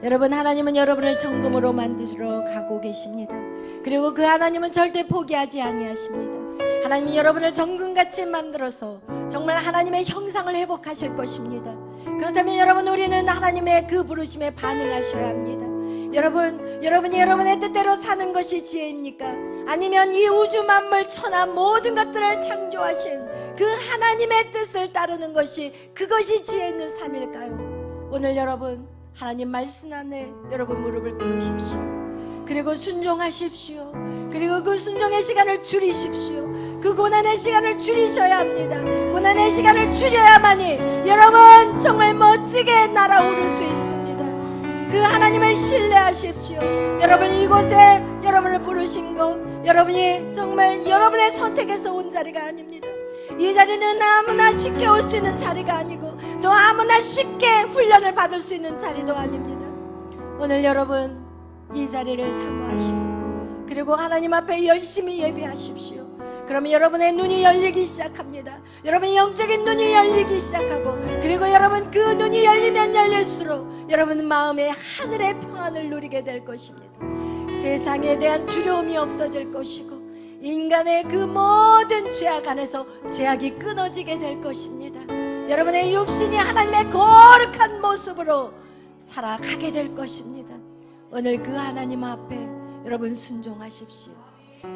여러분 하나님은 여러분을 정금으로 만드시러 가고 계십니다. 그리고 그 하나님은 절대 포기하지 아니하십니다. 하나님이 여러분을 정금같이 만들어서 정말 하나님의 형상을 회복하실 것입니다. 그렇다면 여러분 우리는 하나님의 그 부르심에 반응하셔야 합니다. 여러분이 여러분의 뜻대로 사는 것이 지혜입니까? 아니면 이 우주 만물 천하 모든 것들을 창조하신 그 하나님의 뜻을 따르는 것이 그것이 지혜 있는 삶일까요? 오늘 여러분 하나님 말씀 안에 여러분 무릎을 꿇으십시오. 그리고 순종하십시오. 그리고 그 순종의 시간을 줄이십시오. 그 고난의 시간을 줄이셔야 합니다. 고난의 시간을 줄여야만이 여러분 정말 멋지게 날아오를 수 있습니다. 그 하나님을 신뢰하십시오. 여러분 이곳에 여러분을 부르신 것, 여러분이 정말 여러분의 선택에서 온 자리가 아닙니다. 이 자리는 아무나 쉽게 올 수 있는 자리가 아니고 또 아무나 쉽게 훈련을 받을 수 있는 자리도 아닙니다. 오늘 여러분 이 자리를 사모하시고 그리고 하나님 앞에 열심히 예배하십시오. 그러면 여러분의 눈이 열리기 시작합니다. 여러분의 영적인 눈이 열리기 시작하고 그리고 여러분 그 눈이 열리면 열릴수록 여러분 마음에 하늘의 평안을 누리게 될 것입니다. 세상에 대한 두려움이 없어질 것이고 인간의 그 모든 죄악 안에서 죄악이 끊어지게 될 것입니다. 여러분의 육신이 하나님의 거룩한 모습으로 살아가게 될 것입니다. 오늘 그 하나님 앞에 여러분 순종하십시오.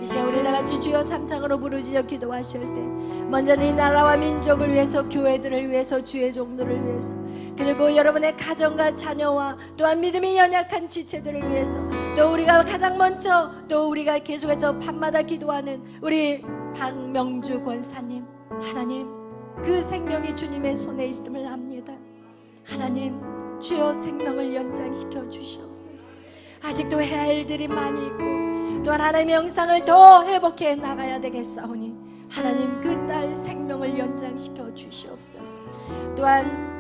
이제 우리 다같이 주여 삼창으로 부르짖어 기도하실 때 먼저 이 나라와 민족을 위해서, 교회들을 위해서, 주의 종들을 위해서, 그리고 여러분의 가정과 자녀와 또한 믿음이 연약한 지체들을 위해서, 또 우리가 가장 먼저 또 우리가 계속해서 밤마다 기도하는 우리 박명주 권사님, 하나님 그 생명이 주님의 손에 있음을 압니다. 하나님 주여 생명을 연장시켜 주시옵소서. 아직도 해야 할 일들이 많이 있고 또한 하나님의 영상을 더 회복해 나가야 되겠사오니 하나님 그 딸 생명을 연장시켜 주시옵소서. 또한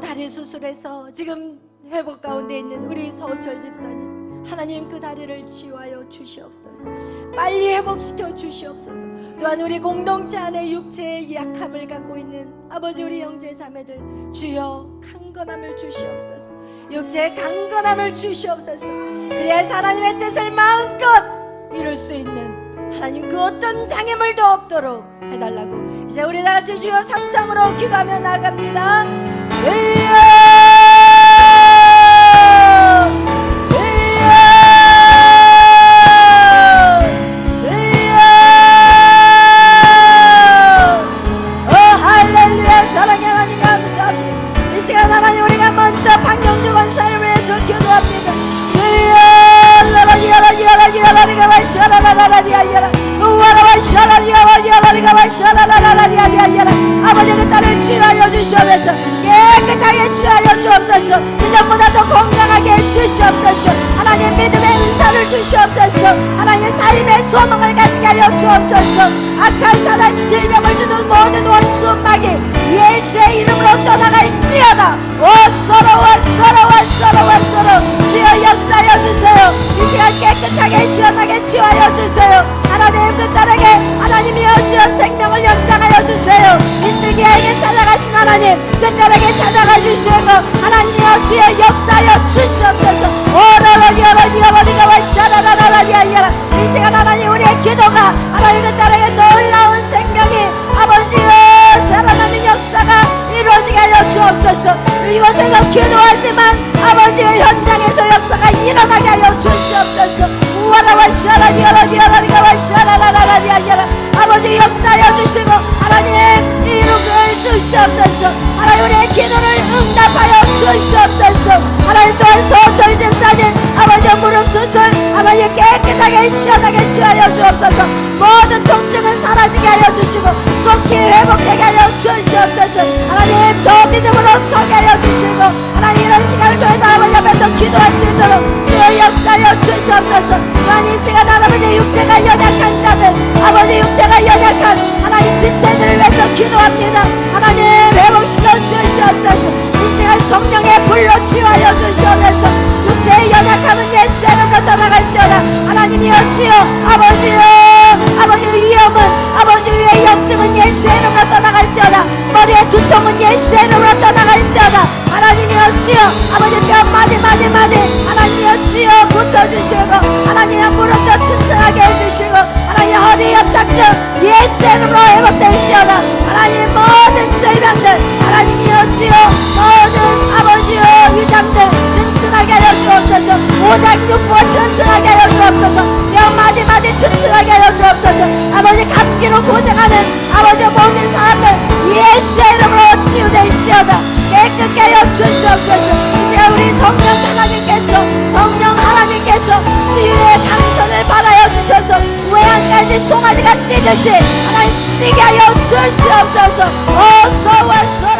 다리 수술해서 지금 회복 가운데 있는 우리 서우철 집사님, 하나님 그 다리를 치유하여 주시옵소서. 빨리 회복시켜 주시옵소서. 또한 우리 공동체 안에 육체의 약함을 갖고 있는 아버지 우리 형제 자매들 주여 강건함을 주시옵소서. 육체의 강건함을 주시옵소서. 그래야 하나님의 뜻을 마음껏 이룰 수 있는 하나님 그 어떤 장애물도 없도록 해달라고 이제 우리 다같이 주여 삼창으로 기도하며 나갑니다. 주여 주여 주여 할렐루야. 사랑의 하나님 감사합니다. 이 시간 하나님 우리가 먼저 박명주 권사를 위해서 기도합니다. 주여 아버지 그 딸을 치유하여 주시옵소서. 깨끗하게 치유하여 주옵소서. 이전보다 더 건강하게 해주시옵소서. 하나님 믿음의 은사를 주시옵소서. 하나님 삶의 소망을 가지게 하여 주옵소서. 악한 사단 질병을 주는 모든 원수 마귀 예수의 이름으로 떠나갈지어다. 서로 주여 역사하여 주세요. 이 시간 깨끗하게 시원하게 치유하여 주세요. 하나님 그 딸에게 하나님이여 주여 생명을 연장하여 주세요. 이스기야에게 찾아가신 하나님 그 딸에게 찾아가 주시고 하나님이여 주여 역사하여 주시옵소서. 이 시간 하나님 우리의 기도가 하나님 그 딸에게 놀라운 생명이 아버지여 살아나는 역사가 이루어지게 하여 주옵소서. 이곳에서 기도하지만 아버지의 현장에서 역사가 일어나게 하여 주시옵소서. 아버지 역사하여 주시고 하나님 이루게 주시옵소서. 하나님 우리의 기도를 응답하여 주시옵소서. 하나님 또한 서철 집사님 아버지 무릎 수술 아버지 깨끗하게 시원하게 치하여 주옵소서. 모든 통증은 사라지게 하여 주시고 속히 회복되게 하여 주시옵소서. 하나님 더 믿음으로 서게 하여 주시고 하나님 이런 시간을 통해서 아버지 앞에서 기도할 수 있도록 주여 역사하여 주시옵소서. 또한 이 시간 아버지 육체가 연약한 자들 아버지 육체가 연약한 하나님 지체들을 위해서 기도합니다. 하나님 회복시켜 주시옵소서. 이 시간 성령의 불로 치유하여 주시옵소서. 육체의 연약함은 예수의 이름으로 떠나갈지어다. 하나님이여 주여 아버지 위험은 아버지 위의 염증은 예수의 이름으로 떠나갈지어다. 머리의 두통은 예수의 이름으로 떠나갈지어다. 하나님이여 주여 아버지 뼈 마디 하나님이여 주여 고쳐주시고 하나님의 무릎도 튼튼하게 해주시고 하나님 허리 협착증 예수의 이름으로 회복될지어다. 하나님 모든 질병들 하나님이여 주여 모든 아버지여 위장들 튼튼하게 하여 주옵소서. 오장육부 튼튼하게 하여 주옵소서. 뼈 마디 튼튼하게 하여 주옵소서. 아버지 감기로 고생하는 아버지 모든 사람들 예수의 이름으로 치유될지어다. 깨끗게 하여 주시옵소서. 이 시간 우리 성령 하나님께서 치유의 강선을 받아여 주셔서 외양간 떨어진 송아지가 뛰듯이 하나님 뛰게 하여 주시옵소서. 어서 완소